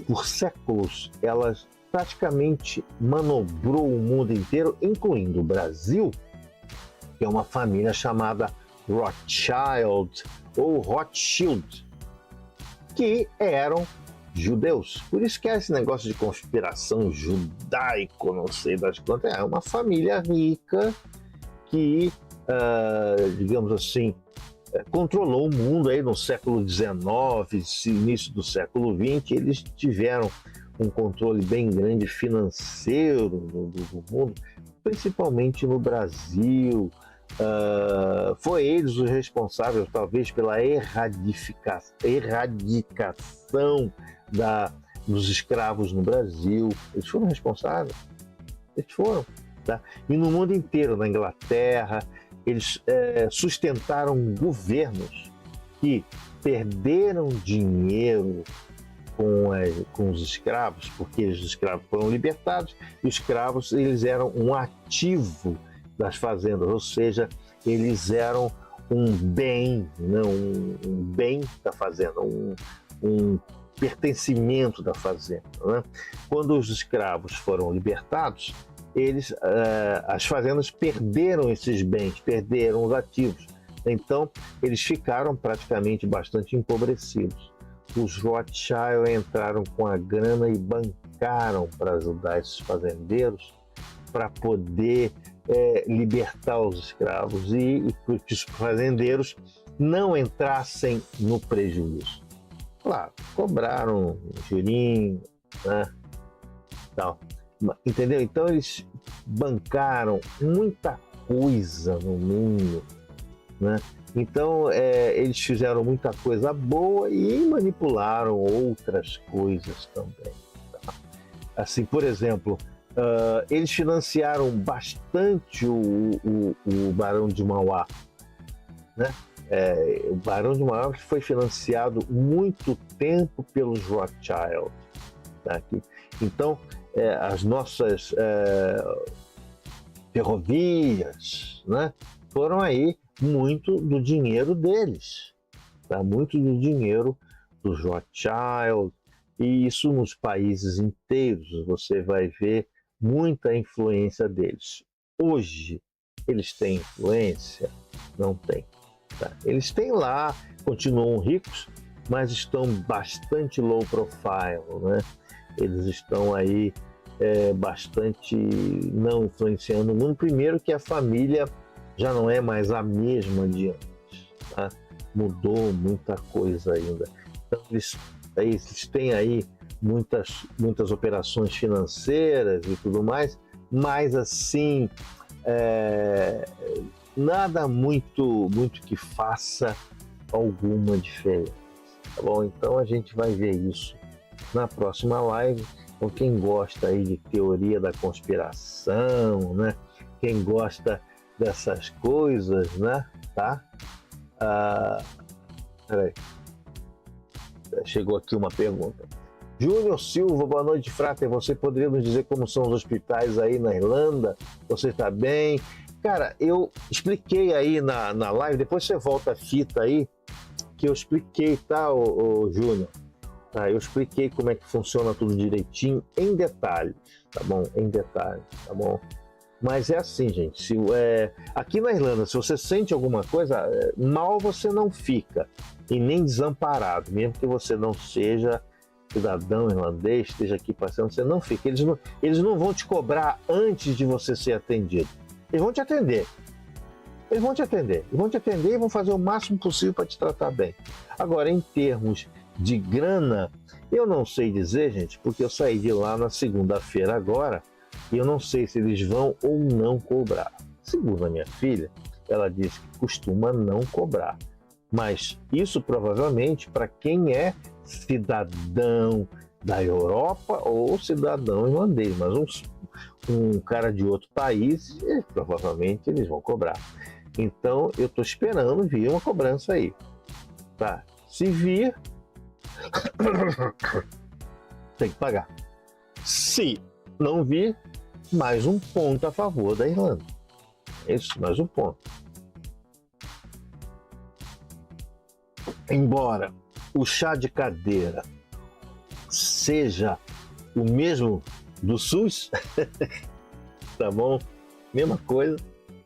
por séculos, ela praticamente manobrou o mundo inteiro, incluindo o Brasil, que é uma família chamada Rothschild ou Rothschild, que eram judeus. Por isso que é esse negócio de conspiração judaico, não sei das quantas, é uma família rica que, digamos assim, controlou o mundo aí no século XIX, início do século XX. Eles tiveram um controle bem grande financeiro do mundo, principalmente no Brasil. Foi eles os responsáveis, talvez, pela erradicação dos escravos no Brasil. Eles foram responsáveis. Eles foram. Tá? E no mundo inteiro, na Inglaterra, eles sustentaram governos que perderam dinheiro com os escravos, porque os escravos foram libertados, e os escravos eles eram um ativo das fazendas, ou seja, eles eram um bem, não, um bem da fazenda, um pertencimento da fazenda. Né? Quando os escravos foram libertados, as fazendas perderam esses bens, perderam os ativos. Então, eles ficaram praticamente bastante empobrecidos. Os Rothschild entraram com a grana e bancaram para ajudar esses fazendeiros para poder libertar os escravos e que os fazendeiros não entrassem no prejuízo. Claro, cobraram um girinho, né? Tal. Entendeu? Então eles bancaram muita coisa no mundo, né? Então eles fizeram muita coisa boa e manipularam outras coisas também. Tá? Assim, por exemplo, eles financiaram bastante o Barão de Mauá, né? O Barão de Mauá foi financiado muito tempo pelos Rothschild. Tá? Então, as nossas ferrovias, né, foram aí muito do dinheiro deles, tá? Muito do dinheiro dos Rothschild, e isso nos países inteiros você vai ver muita influência deles. Hoje, eles têm influência? Não tem. Tá? Eles têm lá, continuam ricos, mas estão bastante low profile, né? Eles estão aí bastante não influenciando o mundo. Primeiro que a família já não é mais a mesma de antes, tá? Mudou muita coisa ainda. Então eles têm aí muitas operações financeiras e tudo mais, mas assim, nada muito que faça alguma diferença, tá bom? Então a gente vai ver isso na próxima live. Então quem gosta aí de teoria da conspiração, né? Quem gosta dessas coisas, né? Tá? Peraí. Chegou aqui uma pergunta. Júnior Silva, boa noite, Frater. Você poderia nos dizer como são os hospitais aí na Irlanda? Você está bem? Cara, eu expliquei aí na live, depois você volta a fita aí, que eu expliquei, tá, o Júnior? Tá, eu expliquei como é que funciona tudo direitinho, em detalhes, tá bom? Em detalhes, tá bom? Mas é assim, gente, aqui na Irlanda, se você sente alguma coisa, mal você não fica, e nem desamparado, mesmo que você não seja cidadão irlandês, esteja aqui passando, você não fica. Eles não vão te cobrar antes de você ser atendido. Eles vão te atender. Eles vão te atender e vão fazer o máximo possível para te tratar bem. Agora, em termos de grana, eu não sei dizer, gente, porque eu saí de lá na segunda-feira agora, e eu não sei se eles vão ou não cobrar. Segundo a minha filha, ela disse que costuma não cobrar. Mas isso provavelmente para quem é cidadão da Europa ou cidadão irlandês, mas um cara de outro país, provavelmente eles vão cobrar. Então eu estou esperando vir uma cobrança aí. Tá? Se vir, tem que pagar. Se não vir, mais um ponto a favor da Irlanda. Isso, mais um ponto. Embora o chá de cadeira seja o mesmo do SUS, tá bom? Mesma coisa,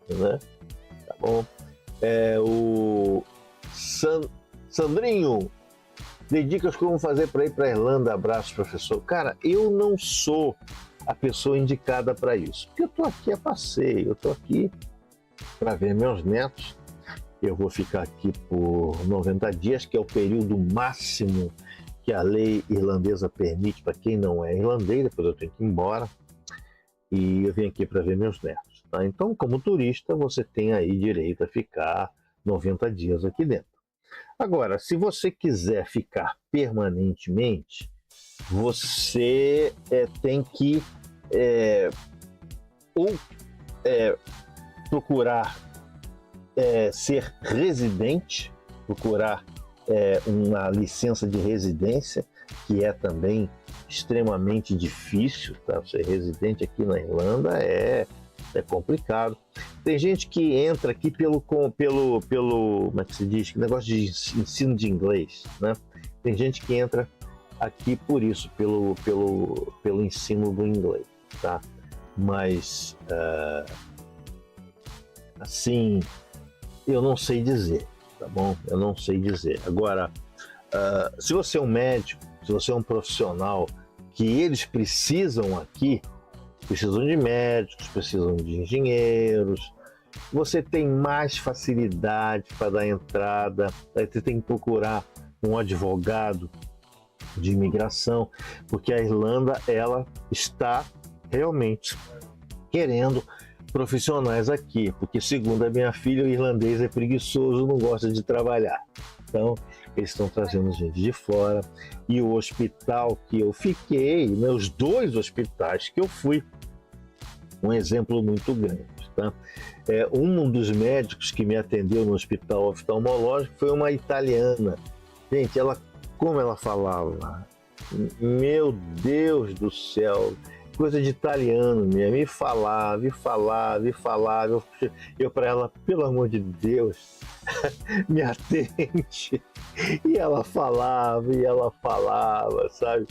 né? Tá bom? O Sandrinho, Dê dicas como fazer para ir para a Irlanda. Abraço, professor. Cara, eu não sou a pessoa indicada para isso, porque eu estou aqui a passeio, eu estou aqui para ver meus netos. Eu vou ficar aqui por 90 dias, que é o período máximo que a lei irlandesa permite para quem não é irlandês. Depois eu tenho que ir embora. E eu vim aqui para ver meus netos. Tá? Então, como turista, você tem aí direito a ficar 90 dias aqui dentro. Agora, se você quiser ficar permanentemente, você tem que procurar ser residente, procurar uma licença de residência, que é também extremamente difícil, tá? Ser residente aqui na Irlanda é complicado. Tem gente que entra aqui pelo como é que se diz, negócio de ensino de inglês, né? Tem gente que entra aqui por isso, pelo ensino do inglês, tá? Mas assim, eu não sei dizer, tá bom? Eu não sei dizer. Agora, se você é um médico, se você é um profissional que eles precisam aqui, precisam de médicos, precisam de engenheiros, você tem mais facilidade para dar entrada, aí você tem que procurar um advogado de imigração, porque a Irlanda, ela está realmente querendo profissionais aqui, porque segundo a minha filha, o irlandês é preguiçoso, não gosta de trabalhar. Então, eles estão trazendo gente de fora. E o hospital que eu fiquei, meus 2 hospitais que eu fui, um exemplo muito grande. Tá? Um dos médicos que me atendeu no hospital oftalmológico foi uma italiana. Gente, como ela falava, meu Deus do céu, coisa de italiano mesmo, e falava. Eu para ela, pelo amor de Deus, me atende. E ela falava, sabe?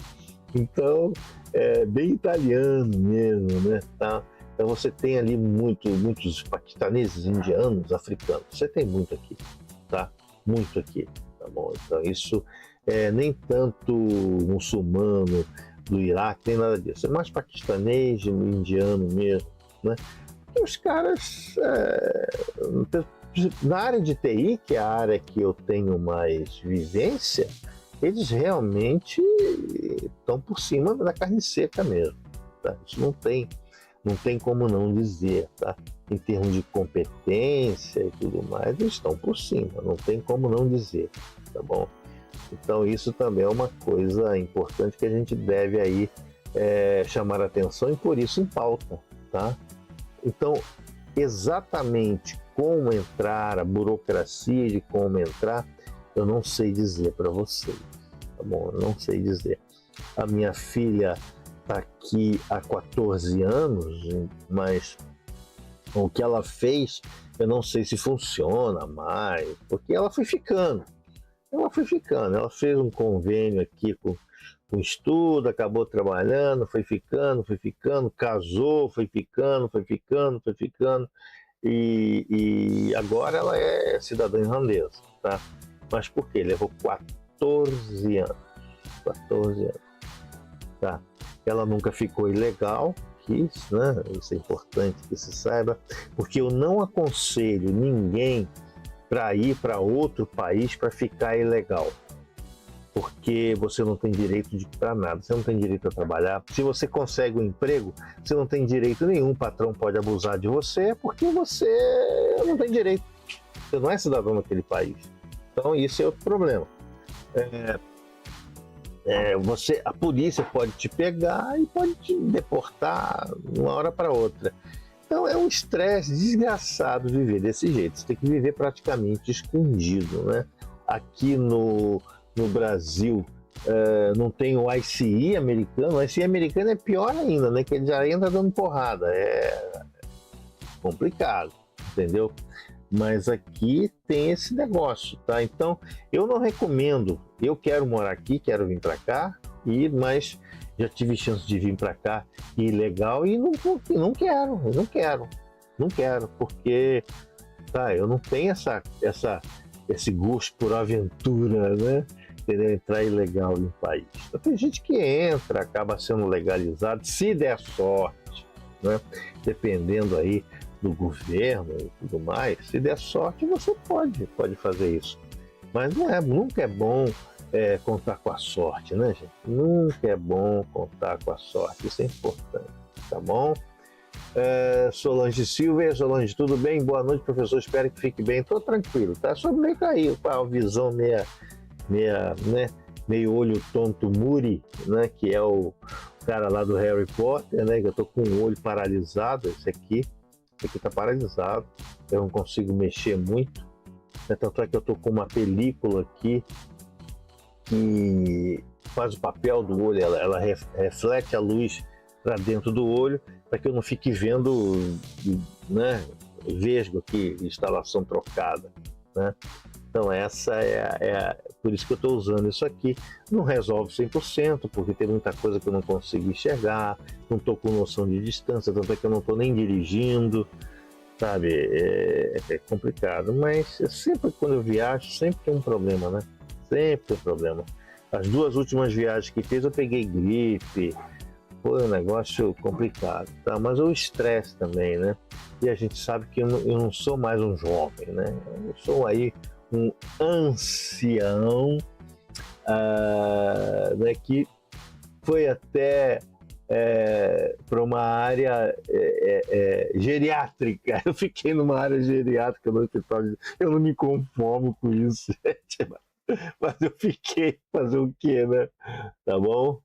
Então, é bem italiano mesmo, né? Tá? Então você tem ali muitos paquistaneses, indianos, africanos. Você tem muito aqui, tá? Muito aqui, tá bom? Então isso nem tanto muçulmano do Iraque, nem nada disso. É mais paquistanês, indiano mesmo, né? E os caras, na área de TI, que é a área que eu tenho mais vivência, eles realmente estão por cima da carne seca mesmo. Tá? Isso não tem como não dizer, tá? Em termos de competência e tudo mais, eles estão por cima, não tem como não dizer, tá bom? Então isso também é uma coisa importante que a gente deve aí chamar a atenção e por isso em pauta, tá? Então, exatamente como entrar, a burocracia de como entrar, eu não sei dizer para vocês, tá bom? Eu não sei dizer. A minha filha está aqui há 14 anos, mas o que ela fez, eu não sei se funciona mais, porque ela foi ficando. Ela fez um convênio aqui com estudo, acabou trabalhando, foi ficando, casou, foi ficando, e agora ela é cidadã irlandesa, tá? Mas por quê? Levou 14 anos, tá? Ela nunca ficou ilegal, né? Isso é importante que se saiba, porque eu não aconselho ninguém para ir para outro país para ficar ilegal, porque você não tem direito para nada, você não tem direito a trabalhar. Se você consegue um emprego, você não tem direito nenhum, o patrão pode abusar de você porque você não tem direito, você não é cidadão daquele país. Então isso é outro problema. A polícia pode te pegar e pode te deportar de uma hora para outra. Então é um estresse desgraçado viver desse jeito. Você tem que viver praticamente escondido, né? Aqui no Brasil não tem o ICE americano. O ICE americano é pior ainda, né? Que ele já entra dando porrada. É complicado, entendeu? Mas aqui tem esse negócio, tá? Então eu não recomendo. Eu quero morar aqui, quero vir para cá, mas já tive chance de vir para cá ilegal e não quero, porque tá, eu não tenho esse gosto por aventura, né? entendeu? Entrar ilegal no país. Então, tem gente que entra, acaba sendo legalizado, se der sorte, né? Dependendo aí do governo e tudo mais, se der sorte, você pode fazer isso. Mas nunca é bom contar com a sorte, né, gente? Nunca é bom contar com a sorte, isso é importante, tá bom? Solange Silva, Solange, tudo bem? Boa noite, professor, espero que fique bem. Tô tranquilo, tá? Só meio caído, com a visão né, meio olho tonto Muri, né, que é o cara lá do Harry Potter, né, que eu tô com o olho paralisado, esse aqui tá paralisado, eu não consigo mexer muito, né, tanto é que eu tô com uma película aqui que faz o papel do olho, ela reflete a luz para dentro do olho, para que eu não fique vendo, né, vesgo aqui, instalação trocada, né? Então essa por isso que eu estou usando isso aqui. Não resolve 100%, porque tem muita coisa que eu não consigo enxergar, não estou com noção de distância, tanto é que eu não estou nem dirigindo, sabe? É complicado, mas sempre quando eu viajo, sempre tem um problema, né? Sempre tem problema. As 2 últimas viagens que fiz, eu peguei gripe, foi um negócio complicado, tá? Mas o estresse também, né? E a gente sabe que eu não sou mais um jovem, né? Eu sou aí um ancião, né, que foi até para uma área geriátrica. Eu fiquei numa área geriátrica no hospital. Eu não me conformo com isso, gente, mas eu fiquei. Fazer o quê, né? Tá bom?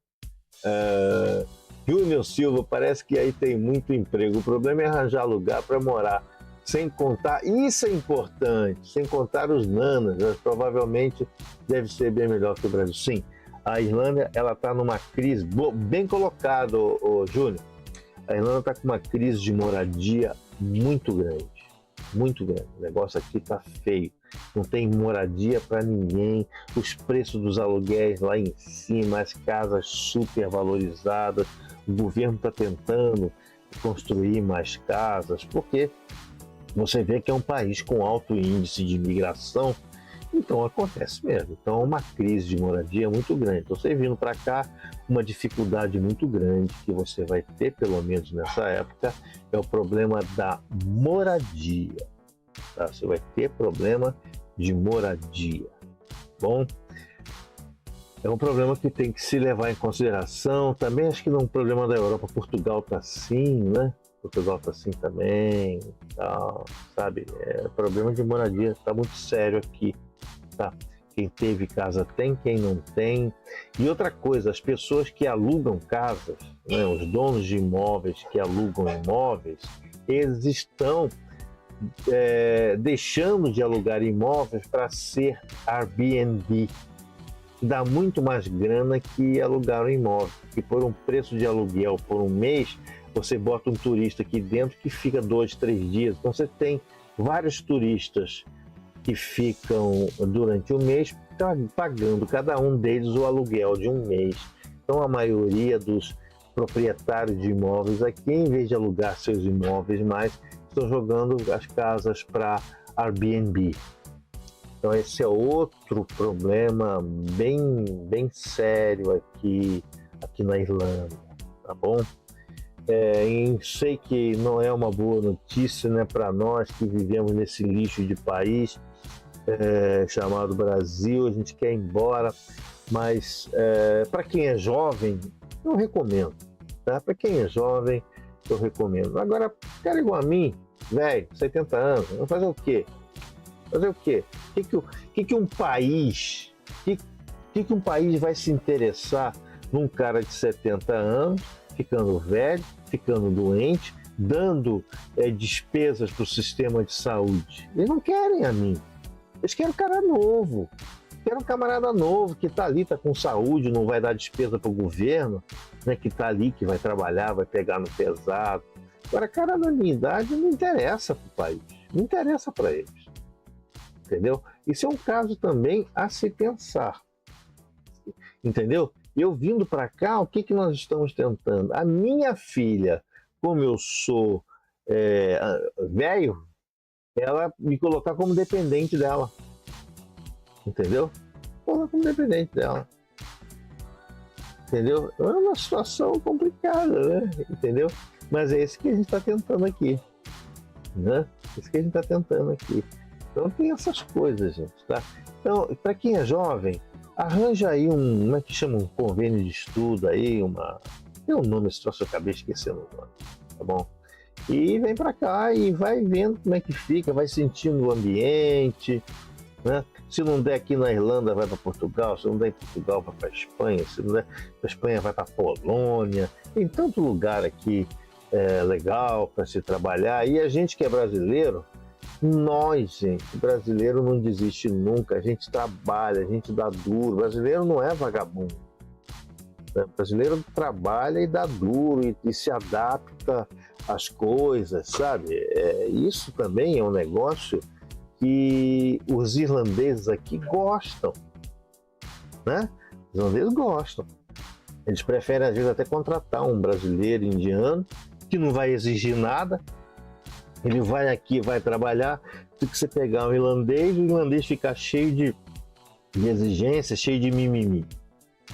Júnior Silva, parece que aí tem muito emprego. O problema é arranjar lugar para morar. Sem contar, isso é importante, sem contar os nanas, provavelmente deve ser bem melhor que o Brasil. Sim, a Irlanda ela está numa crise, bem colocado, Júnior. A Irlanda está com uma crise de moradia muito grande, muito grande. O negócio aqui está feio, não tem moradia para ninguém, os preços dos aluguéis lá em cima, as casas super valorizadas, o governo está tentando construir mais casas, porque você vê que é um país com alto índice de imigração, então acontece mesmo. Então, uma crise de moradia muito grande. Então, você vindo para cá, uma dificuldade muito grande que você vai ter, pelo menos nessa época, é o problema da moradia. Tá? Você vai ter problema de moradia. Bom, é um problema que tem que se levar em consideração. Também acho que não é um problema da Europa. Portugal está assim, né? Portugal está assim também, tal, sabe? O problema de moradia está muito sério aqui, tá? Quem teve casa tem, quem não tem. E outra coisa, as pessoas que alugam casas, né, os donos de imóveis que alugam imóveis, eles estão deixando de alugar imóveis para ser Airbnb. Dá muito mais grana que alugar um imóvel, que por um preço de aluguel por um mês, você bota um turista aqui dentro que fica 2, 3 dias. Então você tem vários turistas que ficam durante um mês pagando cada um deles o aluguel de um mês. Então a maioria dos proprietários de imóveis aqui, em vez de alugar seus imóveis mais, estão jogando as casas para Airbnb. Então esse é outro problema bem sério aqui na Irlanda, tá bom? Sei que não é uma boa notícia, né, para nós que vivemos nesse lixo de país chamado Brasil. A gente quer ir embora, mas para quem é jovem, eu recomendo, tá? Para quem é jovem, eu recomendo. Agora, cara igual a mim, velho, 70 anos, vou fazer o quê? Fazer o quê? Que um país vai se interessar num cara de 70 anos, ficando velho, ficando doente, dando despesas para o sistema de saúde? Eles não querem a mim. Eles querem um cara novo. Querem um camarada novo que está ali, está com saúde, não vai dar despesa para o governo, né, que está ali, que vai trabalhar, vai pegar no pesado. Agora, cara da minha idade não interessa para o país, não interessa para eles. Entendeu? Isso é um caso também a se pensar. Entendeu? Eu vindo para cá, o que nós estamos tentando? A minha filha, como eu sou velho, ela me colocar como dependente dela. Entendeu? porra como dependente dela. Entendeu? É uma situação complicada, né? Entendeu? Mas é isso que a gente está tentando aqui, né? Isso que a gente está tentando aqui. Então tem essas coisas, gente, tá? Então, para quem é jovem, arranja aí como é que chama, um convênio de estudo aí, tem um nome, esse troço eu acabei esquecendo o nome, tá bom? E vem para cá e vai vendo como é que fica, vai sentindo o ambiente, né? Se não der aqui na Irlanda, vai para Portugal. Se não der em Portugal, vai para Espanha. Se não der para Espanha, vai para Polônia. Tem tanto lugar aqui legal para se trabalhar. E a gente que é brasileiro, nós, gente, brasileiro não desiste nunca. A gente trabalha, a gente dá duro. O brasileiro não é vagabundo. O brasileiro trabalha e dá duro e se adapta às coisas, sabe? Isso também é um negócio que os irlandeses aqui gostam, né? Os irlandeses gostam. Eles preferem, às vezes, até contratar um brasileiro, indiano, que não vai exigir nada. Ele vai aqui, vai trabalhar, tem que você pegar um irlandês, o irlandês fica cheio de exigência, cheio de mimimi,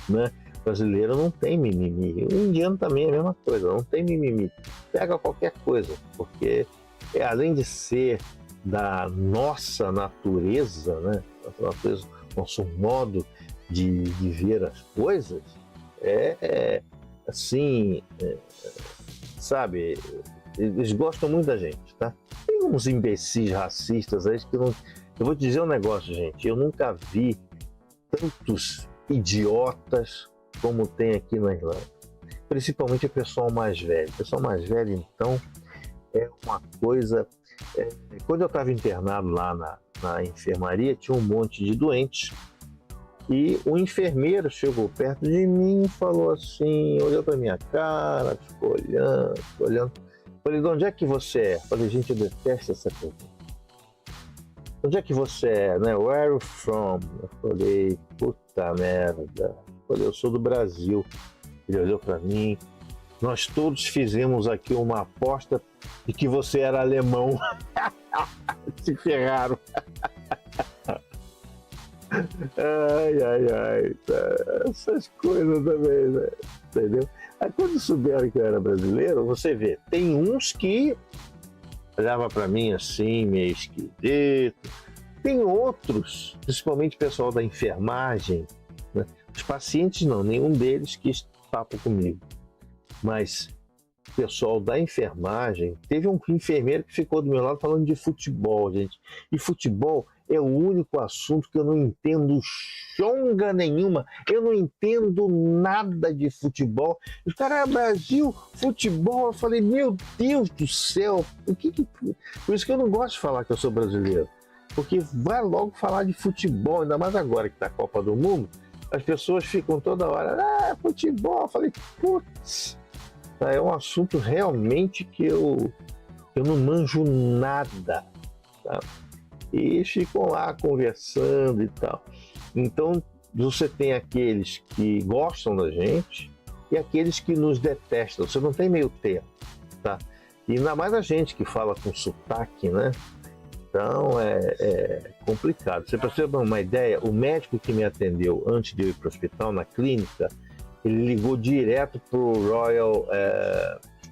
né? O brasileiro não tem mimimi. O indiano também é a mesma coisa, não tem mimimi. Pega qualquer coisa, porque além de ser da nossa natureza, né? Nosso modo de ver as coisas, assim, sabe, eles gostam muito da gente, tá? Tem uns imbecis racistas aí que não... Eu vou te dizer um negócio, gente, eu nunca vi tantos idiotas como tem aqui na Irlanda, principalmente o pessoal mais velho. O pessoal mais velho, então, é uma coisa... Quando eu estava internado lá na enfermaria, tinha um monte de doentes e o enfermeiro chegou perto de mim e falou assim, olhou para minha cara, ficou olhando. Falei, de onde é que você é? Falei, gente, eu detesto essa pergunta. Onde é que você é, né? Where are you from? Eu falei, puta merda. Falei, eu sou do Brasil. Ele olhou para mim. Nós todos fizemos aqui uma aposta de que você era alemão. Se ferraram. Ai. Essas coisas também, né? Entendeu? Aí quando souberam que eu era brasileiro, você vê, tem uns que olhava para mim assim, meio esquisito. Tem outros, principalmente o pessoal da enfermagem, né? Os pacientes não, nenhum deles quis papo comigo. Mas o pessoal da enfermagem, teve um enfermeiro que ficou do meu lado falando de futebol, gente. E futebol é o único assunto que eu não entendo chonga nenhuma. Eu não entendo nada de futebol. Os caras, Brasil, futebol. Eu falei, meu Deus do céu. Por isso que eu não gosto de falar que eu sou brasileiro. Porque vai logo falar de futebol, ainda mais agora que está a Copa do Mundo. As pessoas ficam toda hora, futebol. Eu falei, putz. É um assunto realmente que eu não manjo nada, tá? E ficam lá conversando e tal. Então, você tem aqueles que gostam da gente e aqueles que nos detestam. Você não tem meio termo, tá? E ainda mais a gente que fala com sotaque, né? Então, é complicado. Você para ter uma ideia, o médico que me atendeu antes de eu ir para o hospital, na clínica, ele ligou direto para o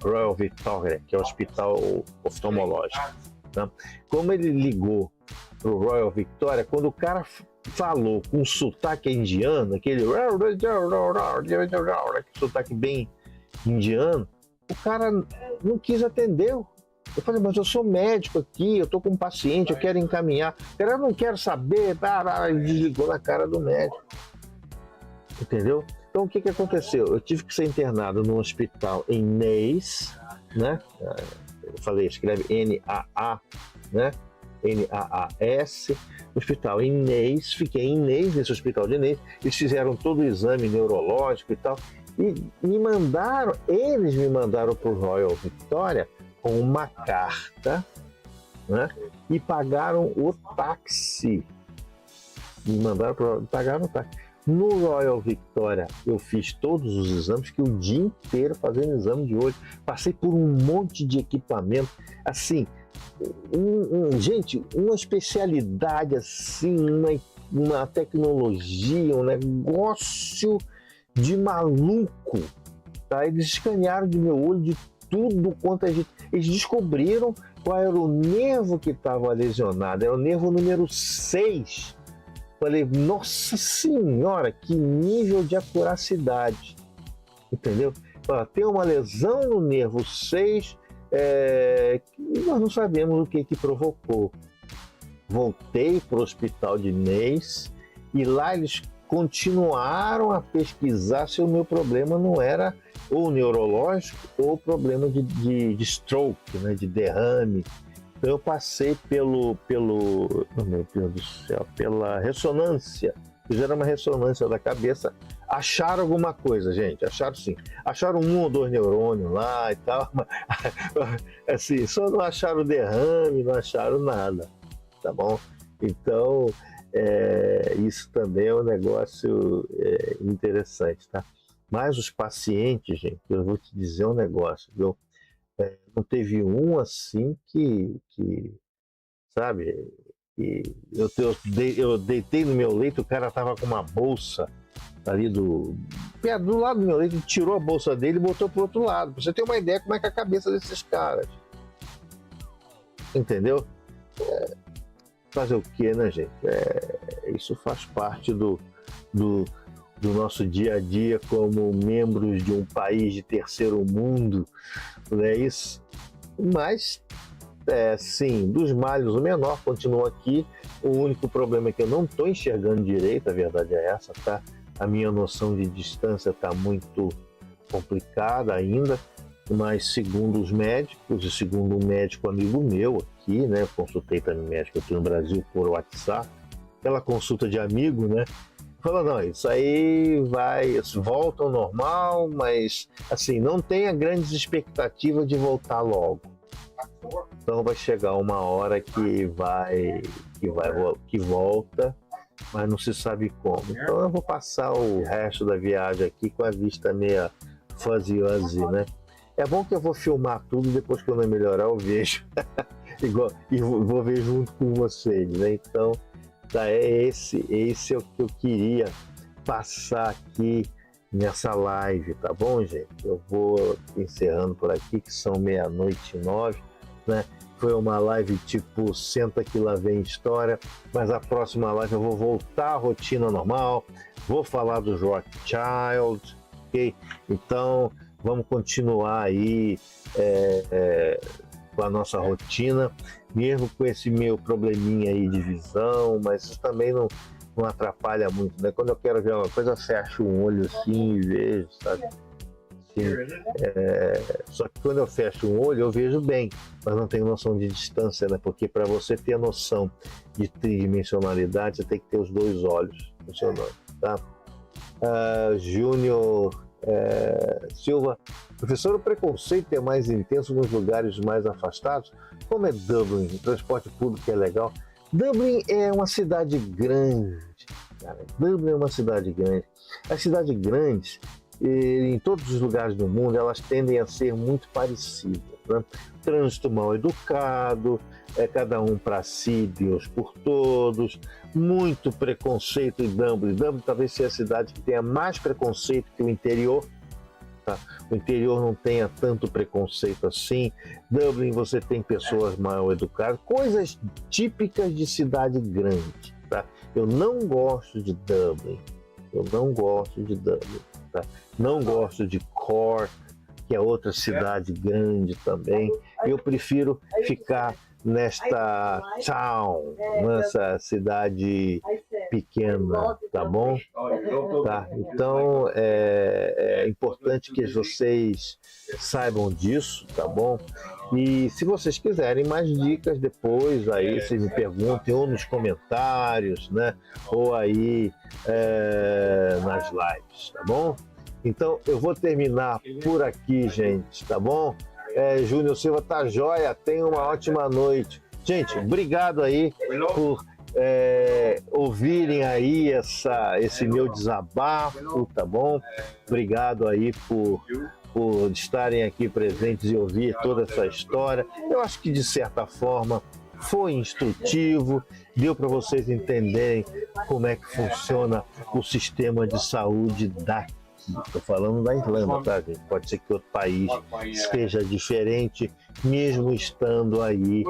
Royal Victoria, que é o hospital oftalmológico. Tá? Como ele ligou para o Royal Victoria, quando o cara falou com sotaque indiano, aquele sotaque bem indiano, o cara não quis atender. Eu falei, mas eu sou médico aqui, eu estou com um paciente, eu quero encaminhar. O cara, eu não quero saber, e desligou na cara do médico. Entendeu? Então, o que aconteceu? Eu tive que ser internado num hospital em Naas, né? Eu falei, escreve N-A-A, né? N-A-A-S, hospital em Naas, fiquei em Naas, nesse hospital de Naas, eles fizeram todo o exame neurológico e tal, e eles me mandaram para o Royal Victoria com uma carta, né? E pagaram o táxi. Pagaram o táxi. No Royal Victoria, eu fiz todos os exames, fiquei o dia inteiro fazendo exame de olho, passei por um monte de equipamento, assim, gente, uma especialidade assim, uma uma tecnologia, um negócio de maluco, tá? Eles escanearam de meu olho de tudo quanto a gente... Eles descobriram qual era o nervo que estava lesionado, era o nervo número 6. Falei, nossa senhora, que nível de acuracidade, entendeu? Tem uma lesão no nervo 6, que nós não sabemos o que provocou. Voltei para o hospital de Neis e lá eles continuaram a pesquisar se o meu problema não era ou neurológico ou problema de stroke, né, de derrame. Então eu passei pelo oh meu Deus do céu, pela ressonância. Fizeram uma ressonância da cabeça, acharam alguma coisa, gente, acharam sim. Acharam 1 ou 2 neurônios lá e tal, mas, assim, só não acharam derrame, não acharam nada, tá bom? Então, isso também é um negócio interessante, tá? Mas os pacientes, gente, eu vou te dizer um negócio, viu? Não teve um assim que sabe, eu deitei no meu leito, o cara tava com uma bolsa ali do lado do meu leito, tirou a bolsa dele e botou pro outro lado, pra você ter uma ideia como é que é a cabeça desses caras, entendeu? Fazer o que, né, gente? Isso faz parte do nosso dia a dia como membros de um país de terceiro mundo, não é isso? Mas, sim, dos males o menor, continua aqui. O único problema é que eu não estou enxergando direito, a verdade é essa, tá? A minha noção de distância está muito complicada ainda, mas segundo os médicos e segundo um médico amigo meu aqui, né, consultei também médico aqui no Brasil por WhatsApp, aquela consulta de amigo, né, falou, não, isso aí volta ao normal, mas assim, não tenha grandes expectativas de voltar logo. Então vai chegar uma hora que volta, mas não se sabe como. Então eu vou passar o resto da viagem aqui com a vista meia fuzzy, né? É bom que eu vou filmar tudo, depois que eu não melhorar eu vejo. E vou ver junto com vocês, né? Então, esse é o que eu queria passar aqui nessa live, tá bom, gente? Eu vou encerrando por aqui, que são 00:09, né? Foi uma live tipo senta que lá vem história, mas a próxima live eu vou voltar à rotina normal, vou falar do Rothschild, ok? Então, vamos continuar aí com a nossa rotina, mesmo com esse meu probleminha aí de visão, mas isso também não atrapalha muito, né? Quando eu quero ver uma coisa, eu fecho um olho assim e vejo, sabe? Só que quando eu fecho um olho, eu vejo bem, mas não tenho noção de distância, né? Porque para você ter a noção de tridimensionalidade, você tem que ter os 2 olhos funcionando, tá? Júnior Silva, professor, o preconceito é mais intenso nos lugares mais afastados? Como é Dublin? O transporte público é legal? Dublin é uma cidade grande, cara. Dublin é uma cidade grande. As cidades grandes, em todos os lugares do mundo, elas tendem a ser muito parecidas, né? Trânsito mal educado, cada um para si, Deus por todos, muito preconceito em Dublin. Dublin talvez seja a cidade que tenha mais preconceito que o interior. Tá? O interior não tenha tanto preconceito assim. Dublin você tem pessoas mal educadas, coisas típicas de cidade grande. Tá? Eu não gosto de Dublin. Tá? Não gosto de Cork, que é outra cidade grande também. Eu prefiro ficar nesta town, nessa cidade pequena, tá bom? Tá? Então é importante que vocês saibam disso, tá bom? E se vocês quiserem mais dicas depois, aí vocês me perguntem ou nos comentários, né? Ou aí nas lives, tá bom? Então eu vou terminar por aqui, gente, tá bom? Júnior Silva, tá joia, tenha uma ótima noite. Gente, obrigado aí por ouvirem aí esse meu desabafo, tá bom? Obrigado aí por estarem aqui presentes e ouvir toda essa história. Eu acho que, de certa forma, foi instrutivo, deu para vocês entenderem como é que funciona o sistema de saúde daqui. Estou falando da Irlanda, tá, gente? Pode ser que outro país seja diferente, mesmo estando aí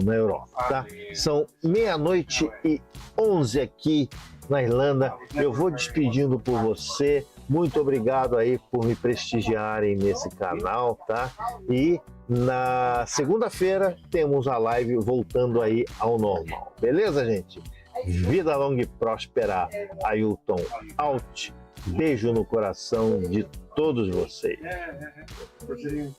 na Europa, tá? São 00:11 aqui na Irlanda. Eu vou despedindo por você. Muito obrigado aí por me prestigiarem nesse canal, tá? E na segunda-feira temos a live voltando aí ao normal. Beleza, gente? Vida longa e próspera. Ailton Out. Beijo no coração de todos vocês.